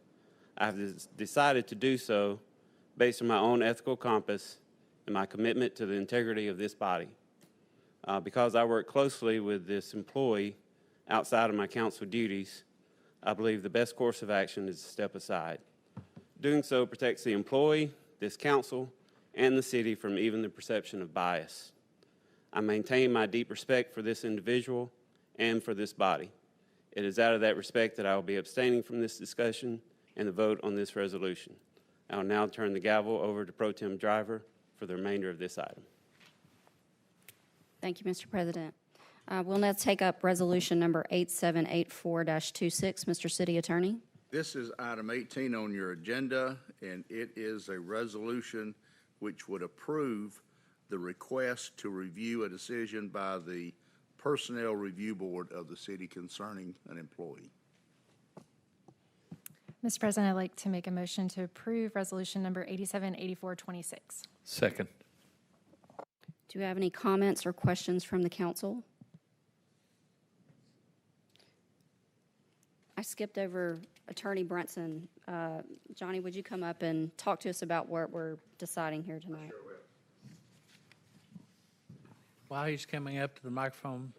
I have decided to do so based on my own ethical compass and my commitment to the integrity of this body. Because I work closely with this employee outside of my council duties, I believe the best course of action is to step aside. Doing so protects the employee, this council, and the city from even the perception of bias. I maintain my deep respect for this individual and for this body. It is out of that respect that I will be abstaining from this discussion and the vote on this resolution. I will now turn the gavel over to Pro Tem Driver for the remainder of this item. Thank you, Mr. President. We'll now take up resolution number 8784-26. Mr. City Attorney. This is item 18 on your agenda, and it is a resolution which would approve the request to review a decision by the Personnel Review Board of the city concerning an employee. Mr. President, I'd like to make a motion to approve resolution number 8784-26. Second. Do you have any comments or questions from the council? I skipped over Attorney Brunson. Johnny, would you come up and talk to us about what we're deciding here tonight? Sure will. While he's coming up to the microphone,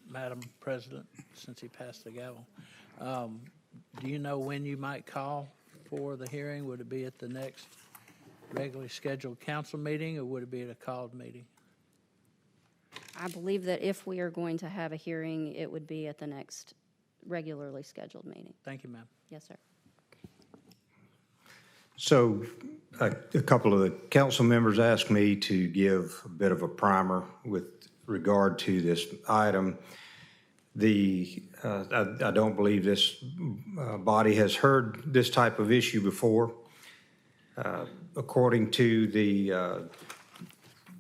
Madam President, since he passed the gavel, do you know when you might call for the hearing? Would it be at the next regularly scheduled council meeting, or would it be at a called meeting? I believe that if we are going to have a hearing, it would be at the next regularly scheduled meeting. Thank you, ma'am. Yes, sir. So a couple of the council members asked me to give a bit of a primer with regard to this item. I don't believe this body has heard this type of issue before. According to the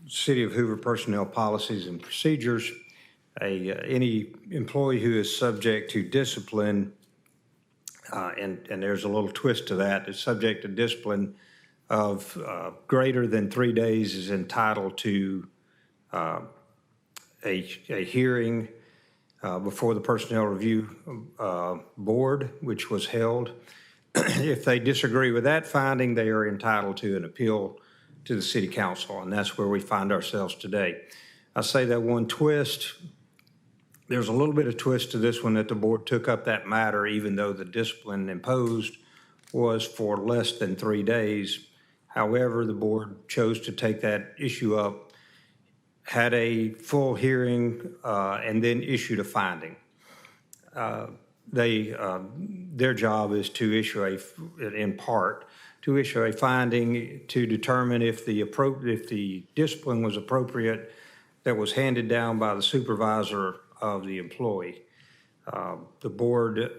City of Hoover personnel policies and procedures, any employee who is subject to discipline, and there's a little twist to that, is subject to discipline of greater than 3 days is entitled to a hearing before the Personnel Review Board, which was held. If they disagree with that finding, they are entitled to an appeal to the City Council, and that's where we find ourselves today. I say that one twist. There's a little bit of twist to this one, that the board took up that matter even though the discipline imposed was for less than 3 days. However, the board chose to take that issue up, had a full hearing, and then issued a finding. Their job is to issue in part, to issue a finding to determine if the discipline was appropriate that was handed down by the supervisor of the employee. The board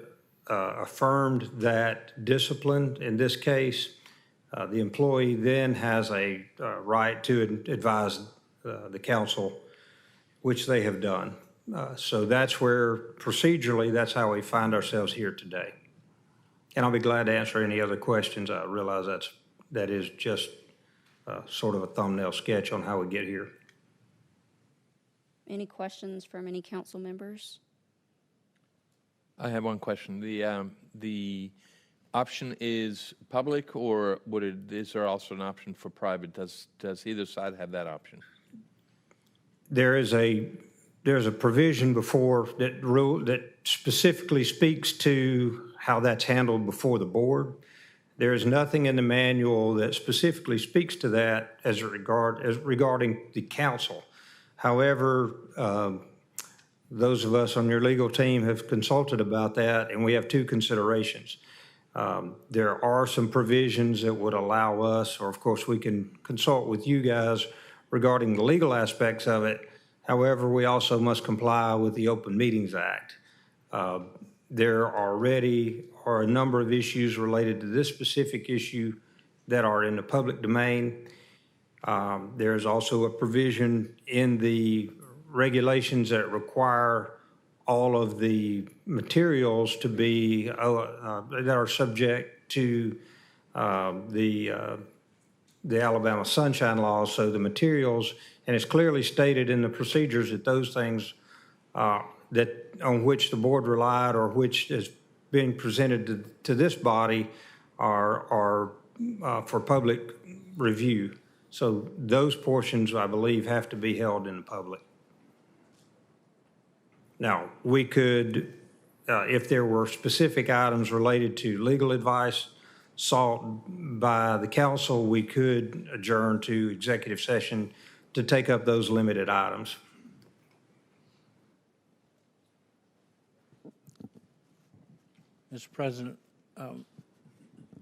affirmed that discipline. In this case, the employee then has a right to advise the council, which they have done. So that's where procedurally, that's how we find ourselves here today. And I'll be glad to answer any other questions. I realize that is just sort of a thumbnail sketch on how we get here. Any questions from any council members? I have one question. The option is public, or is there also an option for private? Does either side have that option? There's a provision before that specifically speaks to how that's handled before the board. There is nothing in the manual that specifically speaks to that as regarding the council. However, those of us on your legal team have consulted about that, and we have two considerations. There are some provisions that would allow us, or of course we can consult with you guys regarding the legal aspects of it. However, we also must comply with the Open Meetings Act. There already are a number of issues related to this specific issue that are in the public domain. There's also a provision in the regulations that require all of the materials to be that are subject to the Alabama Sunshine Law. So the materials, and it's clearly stated in the procedures that those things that on which the board relied or which is being presented to this body are for public review. So those portions, I believe, have to be held in the public. Now, we could, if there were specific items related to legal advice sought by the council, we could adjourn to executive session to take up those limited items. Mr. President,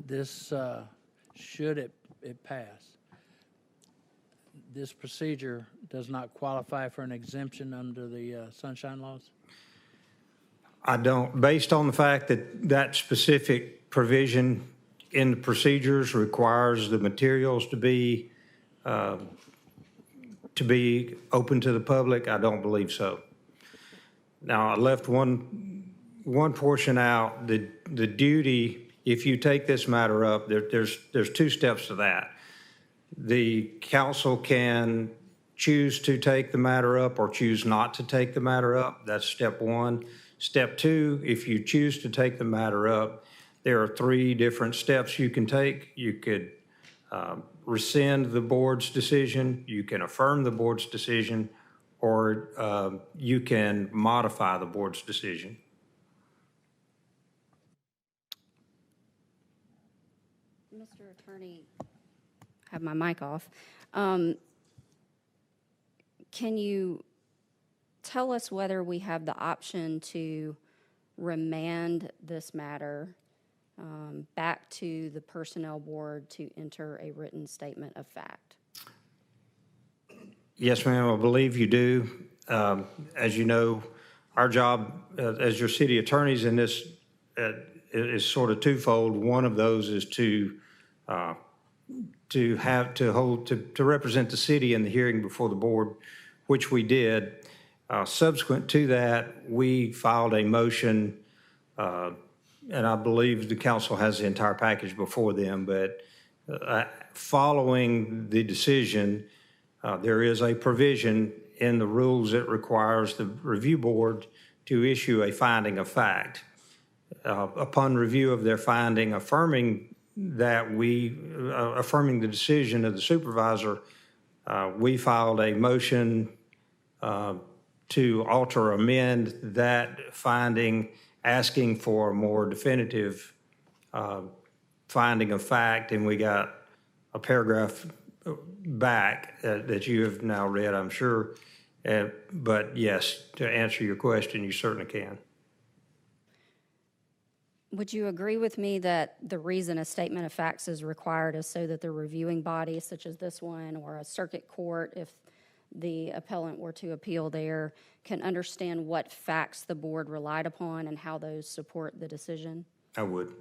this, should it pass, this procedure does not qualify for an exemption under the sunshine laws? I don't, based on the fact that that specific provision in the procedures requires the materials to be open to the public, I don't believe so. Now, I left one portion out, the duty, if you take this matter up, there's two steps to that. The council can choose to take the matter up or choose not to take the matter up. That's step one. Step two, if you choose to take the matter up, there are 3 different steps you can take. You could rescind the board's decision, you can affirm the board's decision, or you can modify the board's decision. Mr. Attorney, I have my mic off. Can you tell us whether we have the option to remand this matter back to the Personnel Board to enter a written statement of fact? Yes, ma'am, I believe you do. As you know, our job as your city attorneys in this is sort of twofold. One of those is to represent the city in the hearing before the board, which we did. Subsequent to that, we filed a motion, and I believe the council has the entire package before them, but following the decision, there is a provision in the rules that requires the review board to issue a finding of fact. Upon review of their finding, affirming the decision of the supervisor, we filed a motion to alter or amend that finding, asking for a more definitive finding of fact, and we got a paragraph back that you have now read, I'm sure. But yes, to answer your question, you certainly can. Would you agree with me that the reason a statement of facts is required is so that the reviewing body, such as this one, or a circuit court, if the appellant were to appeal there, can understand what facts the board relied upon and how those support the decision? I would.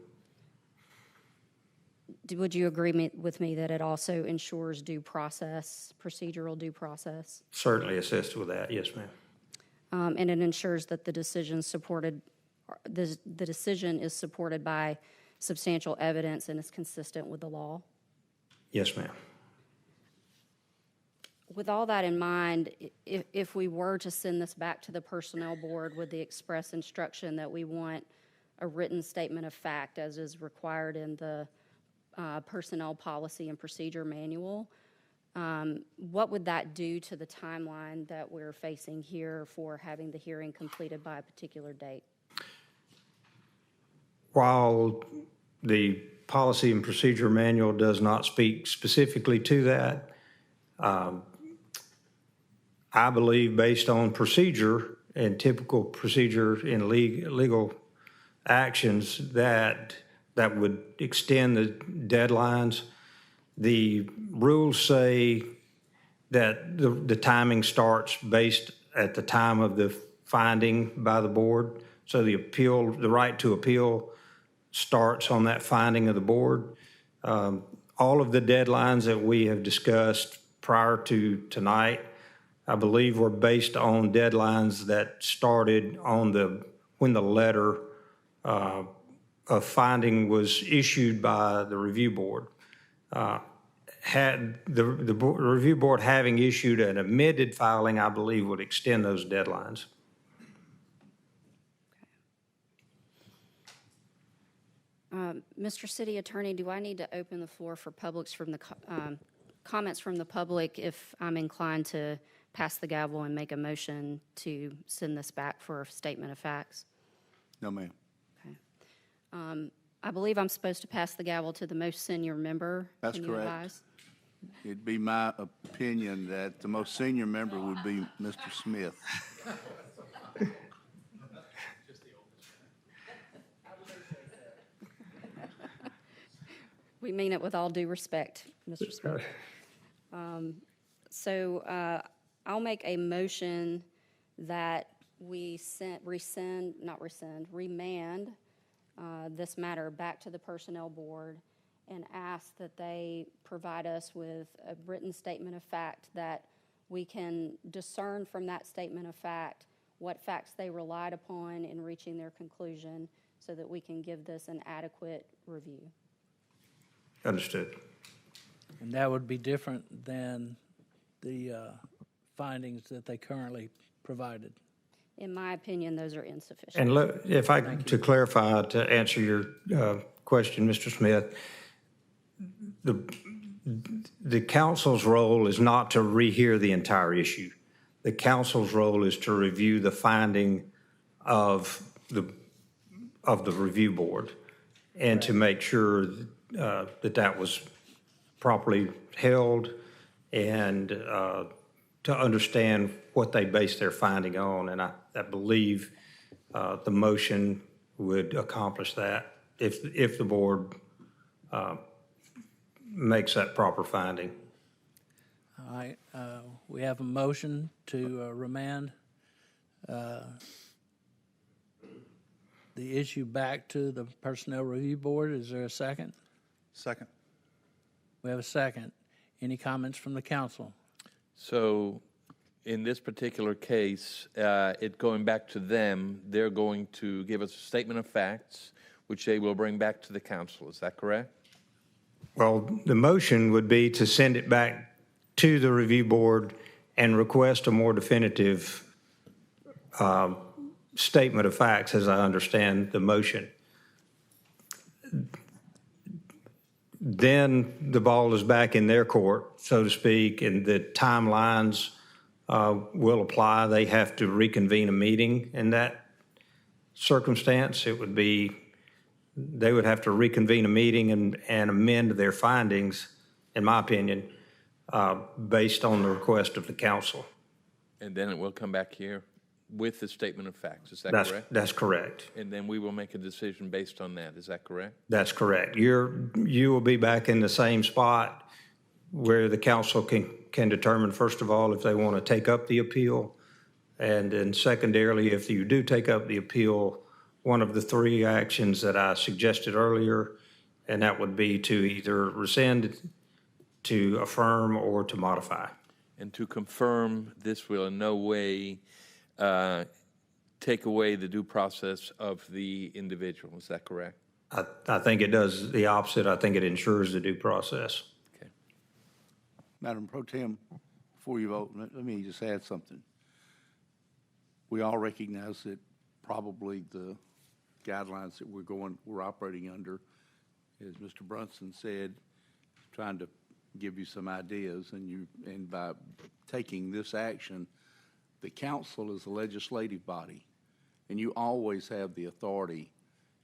Would you agree with me that it also ensures due process, procedural due process? Certainly assist with that, yes, ma'am. And it ensures that the decision the decision is supported by substantial evidence and is consistent with the law? Yes, ma'am. With all that in mind, if we were to send this back to the Personnel Board with the express instruction that we want a written statement of fact as is required in the Personnel Policy and Procedure Manual, what would that do to the timeline that we're facing here for having the hearing completed by a particular date? While the Policy and Procedure Manual does not speak specifically to that, I believe based on procedure and typical procedure in legal actions that would extend the deadlines. The rules say that the timing starts based at the time of the finding by the board. So the right to appeal starts on that finding of the board. All of the deadlines that we have discussed prior to tonight, I believe, were based on deadlines that started on when the letter of finding was issued by the review board. Had the review board having issued an amended filing, I believe, would extend those deadlines. Mr. City Attorney, do I need to open the floor for comments from the public if I'm inclined to pass the gavel and make a motion to send this back for a statement of facts? No, ma'am. Okay. I believe I'm supposed to pass the gavel to the most senior member. That's Can you correct. advise? It'd be my opinion that the most senior member would be Mr. Smith. We mean it with all due respect, Mr. Smith. I'll make a motion that we remand this matter back to the Personnel Board and ask that they provide us with a written statement of fact that we can discern from that statement of fact what facts they relied upon in reaching their conclusion so that we can give this an adequate review. Understood. And that would be different than the findings that they currently provided. In my opinion, those are insufficient. And look, if I, to clarify, to answer your question, Mr. Smith, the council's role is not to rehear the entire issue. The council's role is to review the finding of the review board and to make sure that was properly held and to understand what they base their finding on. And I believe the motion would accomplish that if the board makes that proper finding. All right, we have a motion to remand the issue back to the Personnel Review Board. Is there a second? Second. We have a second. Any comments from the council? So in this particular case, it going back to them, they're going to give us a statement of facts, which they will bring back to the council. Is that correct? Well, the motion would be to send it back to the review board and request a more definitive statement of facts, as I understand the motion. Then the ball is back in their court, so to speak, and the timelines will apply. They have to reconvene a meeting in that circumstance. It would be, they would have to reconvene a meeting and amend their findings, in my opinion, based on the request of the council. And then it will come back here with the statement of facts. Is that correct? That's correct. And then we will make a decision based on that. Is that correct? That's correct. You will be back in the same spot where the council can determine, first of all, if they want to take up the appeal. And then secondarily, if you do take up the appeal, one of the three actions that I suggested earlier, and that would be to either rescind, to affirm, or to modify. And to confirm, this will in no way take away the due process of the individual. Is that correct? I think it does the opposite. I think it ensures the due process. Okay. Madam Pro Tem, before you vote, let me just add something. We all recognize that probably the guidelines that we're operating under, as Mr. Brunson said, trying to give you some ideas, and by taking this action, the council is a legislative body, and you always have the authority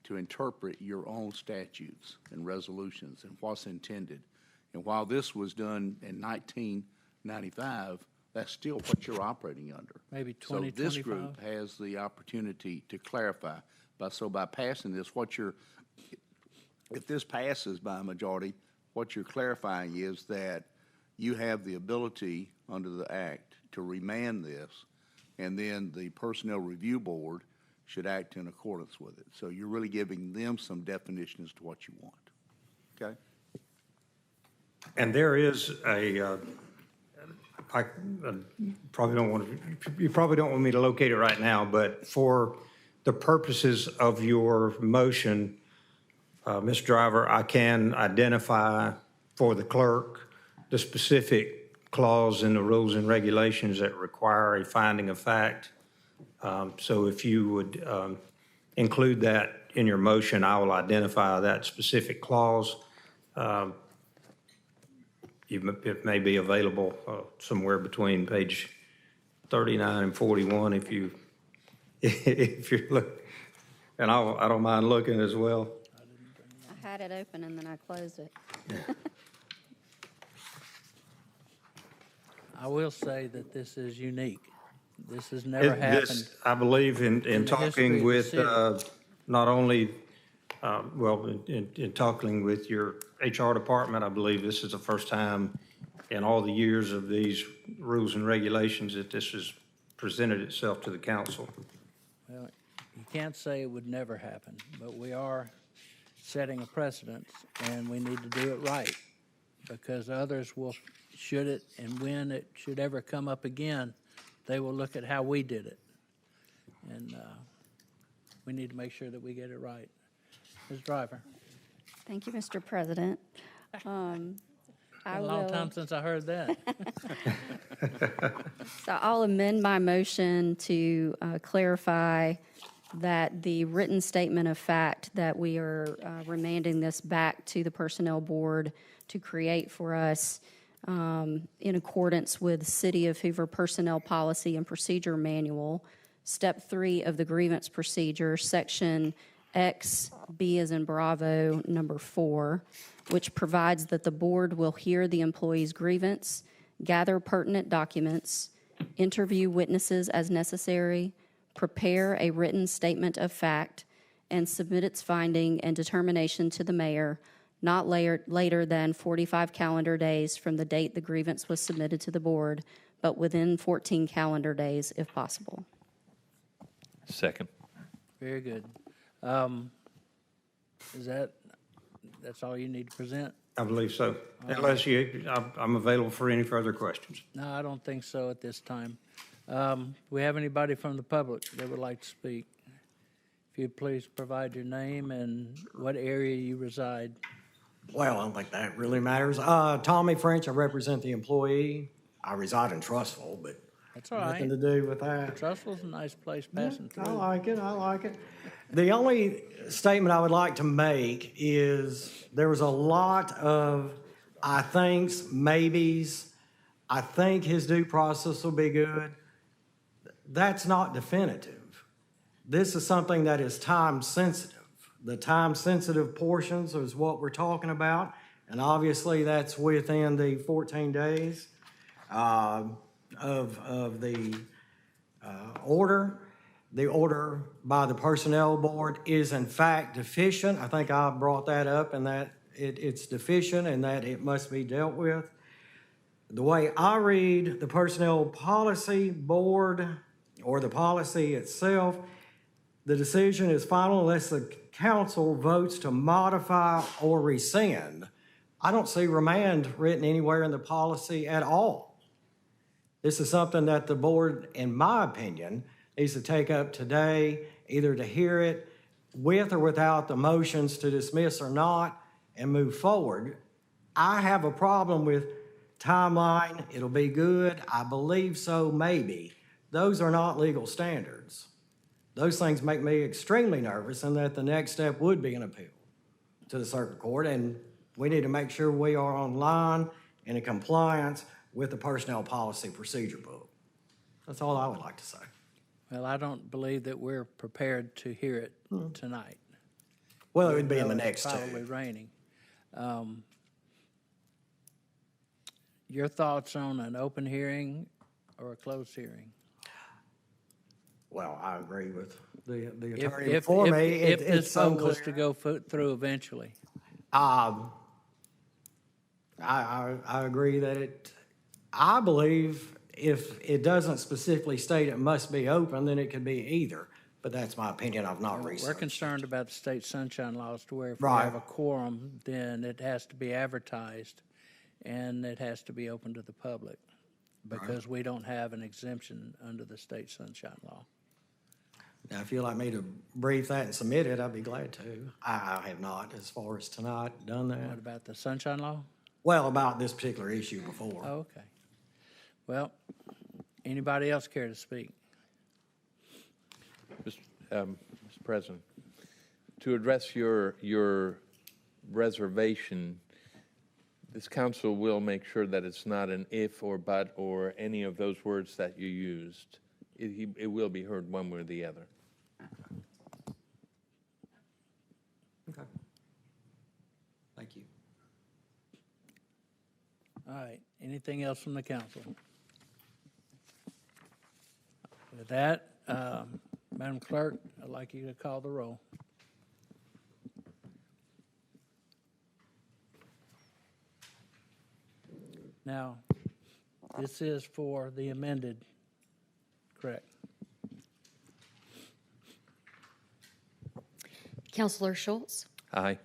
to interpret your own statutes and resolutions and what's intended. And while this was done in 1995, that's still what you're operating under. Maybe 2025? So this group has the opportunity to clarify. By passing this, if this passes by a majority, what you're clarifying is that you have the ability under the act to remand this, and then the Personnel Review Board should act in accordance with it. So you're really giving them some definition as to what you want. Okay? And there is I probably don't want to, you probably don't want me to locate it right now, but for the purposes of your motion, Ms. Driver, I can identify for the clerk the specific clause in the rules and regulations that require a finding of fact. So if you would include that in your motion, I will identify that specific clause. It may be available somewhere between page 39 and 41 if you look, and I don't mind looking as well. I had it open and then I closed it. I will say that this is unique. This has never happened. I believe in talking with not only In talking with your HR department, I believe this is the first time in all the years of these rules and regulations that this has presented itself to the council. Well, you can't say it would never happen, but we are setting a precedent, and we need to do it right, because others will, should it and when it should ever come up again, they will look at how we did it. And we need to make sure that we get it right. Ms. Driver. Thank you, Mr. President. Been a long time since I heard that. So I'll amend my motion to clarify that the written statement of fact that we are remanding this back to the Personnel Board to create for us in accordance with City of Hoover Personnel Policy and Procedure Manual, Step 3 of the grievance procedure, Section X, B as in Bravo, number 4, which provides that the board will hear the employee's grievance, gather pertinent documents, interview witnesses as necessary, prepare a written statement of fact, and submit its finding and determination to the mayor not later than 45 calendar days from the date the grievance was submitted to the board, but within 14 calendar days if possible. Second. Very good. That's all you need to present? I believe so. Unless I'm available for any further questions. No, I don't think so at this time. Do we have anybody from the public that would like to speak? If you'd please provide your name and what area you reside. Well, I don't think that really matters. Tommy French, I represent the employee. I reside in Trussville, but that's all right. Nothing to do with that. Trussville's a nice place passing through. I like it. The only statement I would like to make is there was a lot of I thinks, maybes. I think his due process will be good. That's not definitive. This is something that is time sensitive. The time sensitive portions is what we're talking about. And obviously that's within the 14 days of the order. The order by the Personnel Board is in fact deficient. I think I brought that up, and that it's deficient and that it must be dealt with. The way I read the Personnel Policy Board or the policy itself, the decision is final unless the council votes to modify or rescind. I don't see remand written anywhere in the policy at all. This is something that the board, in my opinion, needs to take up today, either to hear it with or without the motions to dismiss or not and move forward. I have a problem with timeline. It'll be good. I believe so, maybe. Those are not legal standards. Those things make me extremely nervous, and that the next step would be an appeal to the circuit court, and we need to make sure we are on line and in compliance with the Personnel Policy Procedure Book. That's all I would like to say. Well, I don't believe that we're prepared to hear it tonight. Well, it would be in the It's next two. probably raining. Your thoughts on an open hearing or a closed hearing? Well, I agree with the attorney If before me. If It's this so vote was clear. to go through eventually. I agree that I believe if it doesn't specifically state it must be open, then it could be either. But that's my opinion. I've not researched. We're concerned about the state sunshine laws to where if Right. we have a quorum, then it has to be advertised and it has to be open to the public because we don't have an exemption under the state sunshine law. Now, if you'd like me to brief that and submit it, I'd be glad to. I have not, as far as tonight, done that. What about the sunshine law? Well, about this particular issue before. Oh, okay. Well, anybody else care to speak? Mr. President, to address your reservation, this council will make sure that it's not an if or but or any of those words that you used. It will be heard one way or the other. Okay. Thank you. All right. Anything else from the council? With that, Madam Clerk, I'd like you to call the roll. Now, this is for the amended, correct? Councilor Schultz, Aye.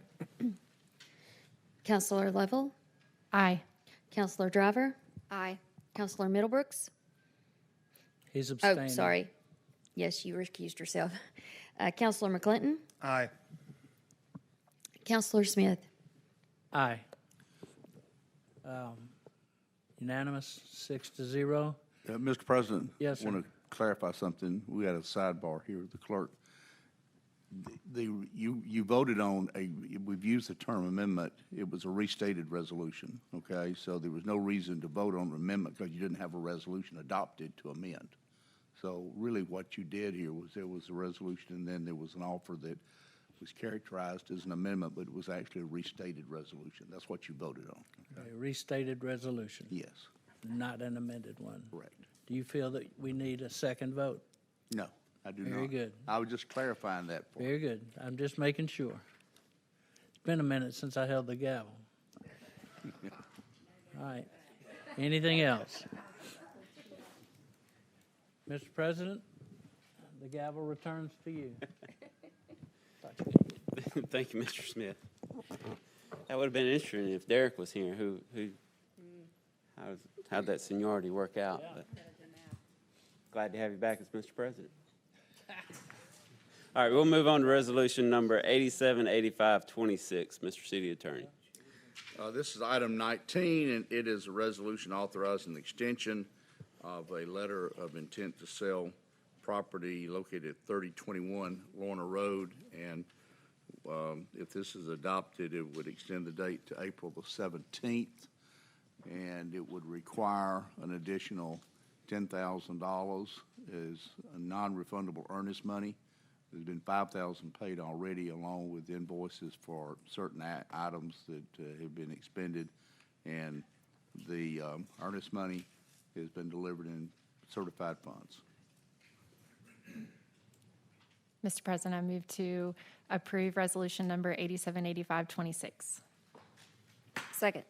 Councilor Lovell, Aye. Councilor Driver, Aye. Councilor Middlebrooks. He's Oh, abstaining. sorry. Yes, you recused yourself. Councilor McClinton, Aye. Councilor Smith. Aye. Unanimous, 6-0. Mr. President? Yes, sir. I want to clarify something. We had a sidebar here with the clerk. You voted on we've used the term amendment. It was a restated resolution, okay? So there was no reason to vote on amendment because you didn't have a resolution adopted to amend. So really what you did here was there was a resolution and then there was an offer that was characterized as an amendment, but it was actually a restated resolution. That's what you voted on. Okay? A restated resolution. Yes. Not an amended one. Correct. Do you feel that we need a second vote? No, I do not. Very good. I was just clarifying that for you. Very good. I'm just making sure. It's been a minute since I held the gavel. All right. Anything else? Mr. President, the gavel returns to you. Thank you, Mr. Smith. That would have been interesting if Derek was here. How'd that seniority work out? But glad to have you back as Mr. President. All right, we'll move on to resolution number 878526, Mr. City Attorney. This is item 19, and it is a resolution authorizing the extension of a letter of intent to sell property located at 3021 Lorna Road. And if this is adopted, it would extend the date to April the 17th, and it would require an additional $10,000 as a non-refundable earnest money. There's been $5,000 paid already, along with invoices for certain items that have been expended, and the earnest money has been delivered in certified funds. Mr. President, I move to approve resolution number 878526. Second.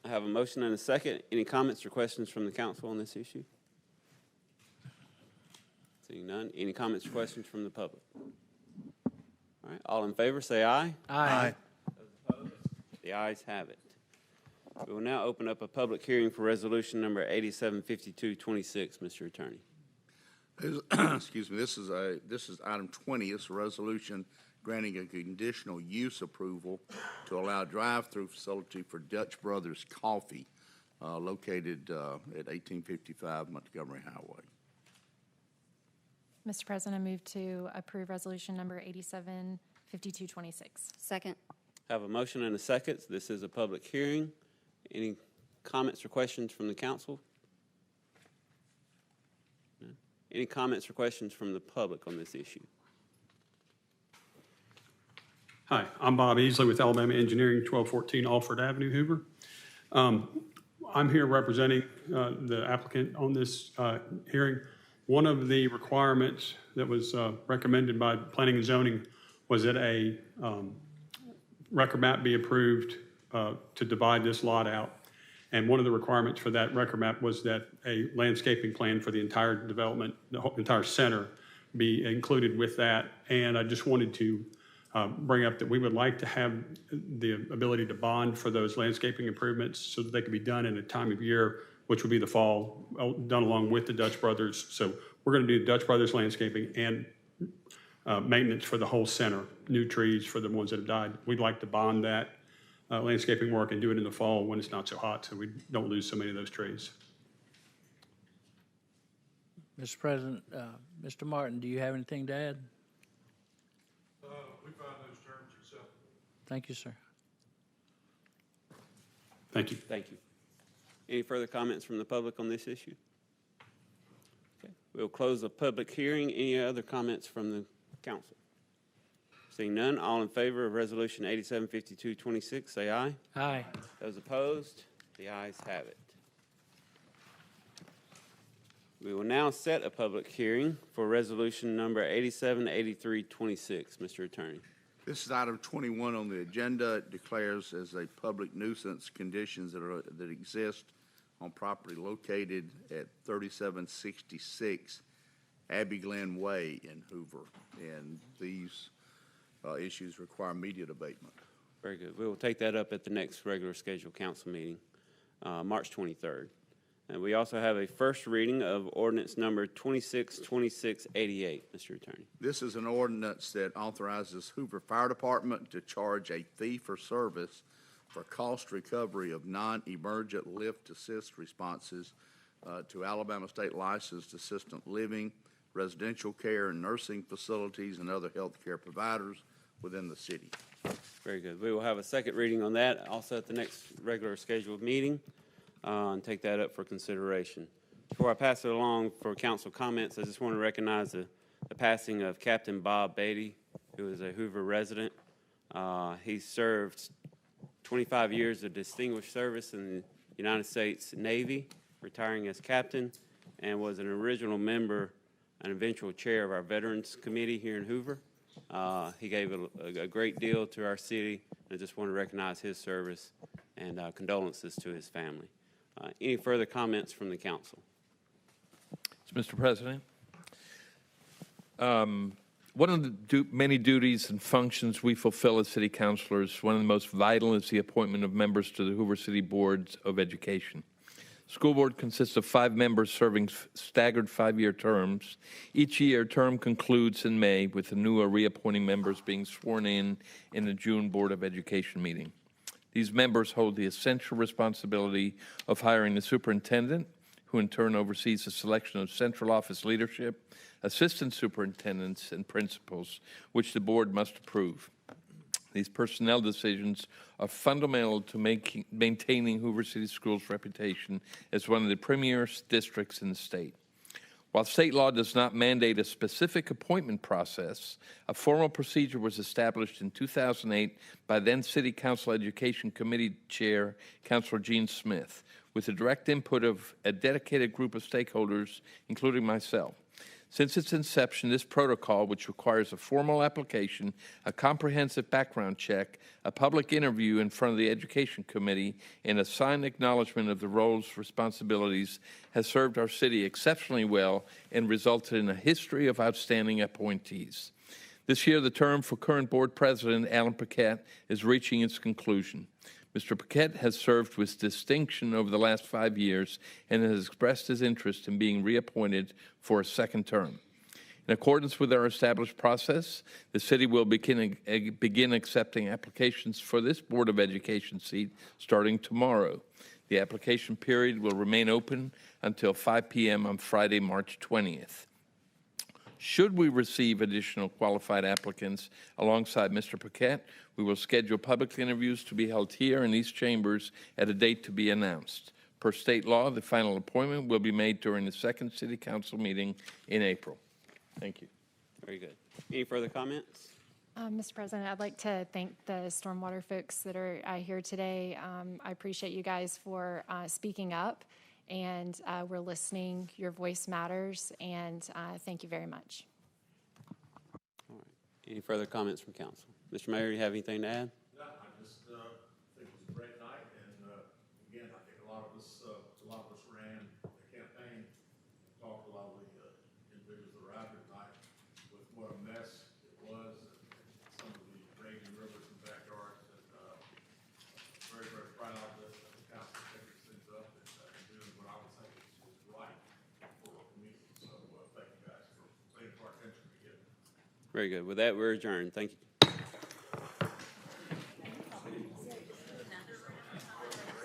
I have a motion and a second. Any comments or questions from the council on this issue? Seeing none. Any comments or questions from the public? All right, all in favor, say aye. Aye. Those opposed? The ayes have it. We will now open up a public hearing for resolution number 875226, Mr. Attorney. Excuse me, this is item 20. It's a resolution granting a conditional use approval to allow drive-through facility for Dutch Brothers Coffee located at 1855 Montgomery Highway. Mr. President, I move to approve resolution number 875226. Second. I have a motion and a second. This is a public hearing. Any comments or questions from the council? No? Any comments or questions from the public on this issue? Hi, I'm Bob Easley with Alabama Engineering, 1214 Alford Avenue, Hoover. I'm here representing the applicant on this hearing. One of the requirements that was recommended by Planning and Zoning was that a record map be approved to divide this lot out. And one of the requirements for that record map was that a landscaping plan for the entire development, the whole entire center, be included with that. And I just wanted to bring up that we would like to have the ability to bond for those landscaping improvements so that they could be done in a time of year, which would be the fall, done along with the Dutch Brothers. So we're going to do Dutch Brothers landscaping and maintenance for the whole center, new trees for the ones that have died. We'd like to bond that landscaping work and do it in the fall when it's not so hot, so we don't lose so many of those trees. Mr. President, Mr. Martin, do you have anything to add? We found those terms acceptable. Thank you, sir. Thank you. Thank you. Any further comments from the public on this issue? Okay, we'll close the public hearing. Any other comments from the council? Seeing none, all in favor of resolution 875226, say aye. Aye. Those opposed, the ayes have it. We will now set a public hearing for resolution number 878326, Mr. Attorney. This is item 21 on the agenda. It declares as a public nuisance conditions that exist on property located at 3766 Abbey Glen Way in Hoover. And these issues require immediate abatement. Very good. We will take that up at the next regular scheduled council meeting, March 23rd. And we also have a first reading of ordinance number 262688, Mr. Attorney. This is an ordinance that authorizes Hoover Fire Department to charge a fee for service for cost recovery of non-emergent lift assist responses to Alabama State Licensed Assisted Living, residential care, and nursing facilities, and other health care providers within the city. Very good. We will have a second reading on that also at the next regular scheduled meeting and take that up for consideration. Before I pass it along for council comments, I just want to recognize the passing of Captain Bob Beatty, who is a Hoover resident. He served 25 years of distinguished service in the United States Navy, retiring as captain, and was an original member and eventual chair of our Veterans Committee here in Hoover. He gave a great deal to our city, and I just want to recognize his service and condolences to his family. Any further comments from the council? Mr. President, one of the many duties and functions we fulfill as city councilors, one of the most vital is the appointment of members to the Hoover City Boards of Education. School board consists of 5 members serving staggered 5-year terms. Each year term concludes in May, with the new or reappointing members being sworn in the June Board of Education meeting. These members hold the essential responsibility of hiring the superintendent, who in turn oversees the selection of central office leadership, assistant superintendents, and principals, which the board must approve. These personnel decisions are fundamental to maintaining Hoover City Schools' reputation as one of the premier districts in the state. While state law does not mandate a specific appointment process, a formal procedure was established in 2008 by then City Council Education Committee Chair, Councilor Smith, with the direct input of a dedicated group of stakeholders, including myself. Since its inception, this protocol, which requires a formal application, a comprehensive background check, a public interview in front of the Education Committee, and a signed acknowledgement of the roles, responsibilities, has served our city exceptionally well and resulted in a history of outstanding appointees. This year, the term for current board president, Alan Paquette, is reaching its conclusion. Mr. Paquette has served with distinction over the last 5 years and has expressed his interest in being reappointed for a second term. In accordance with our established process, the city will begin accepting applications for this Board of Education seat starting tomorrow. The application period will remain open until 5 p.m. on Friday, March 20th. Should we receive additional qualified applicants alongside Mr. Paquette, we will schedule public interviews to be held here in these chambers at a date to be announced. Per state law, the final appointment will be made during the second City Council meeting in April. Thank you. Very good. Any further comments? Mr. President, I'd like to thank the stormwater folks that are here today. I appreciate you guys for speaking up, and we're listening. Your voice matters, and thank you very much. All right. Any further comments from council? Mr. Mayor, you have anything to add? No, I just think it was a great night, and again, I think a lot of us ran the campaign, talked to a lot of the individuals that were out here tonight with what a mess it was, and some of the raging rivers and backyards, and very, very proud of the council taking these things up and doing what I would say is right for our community. So thank you guys for bringing it to our attention again. Very good. With that, we're adjourned. Thank you.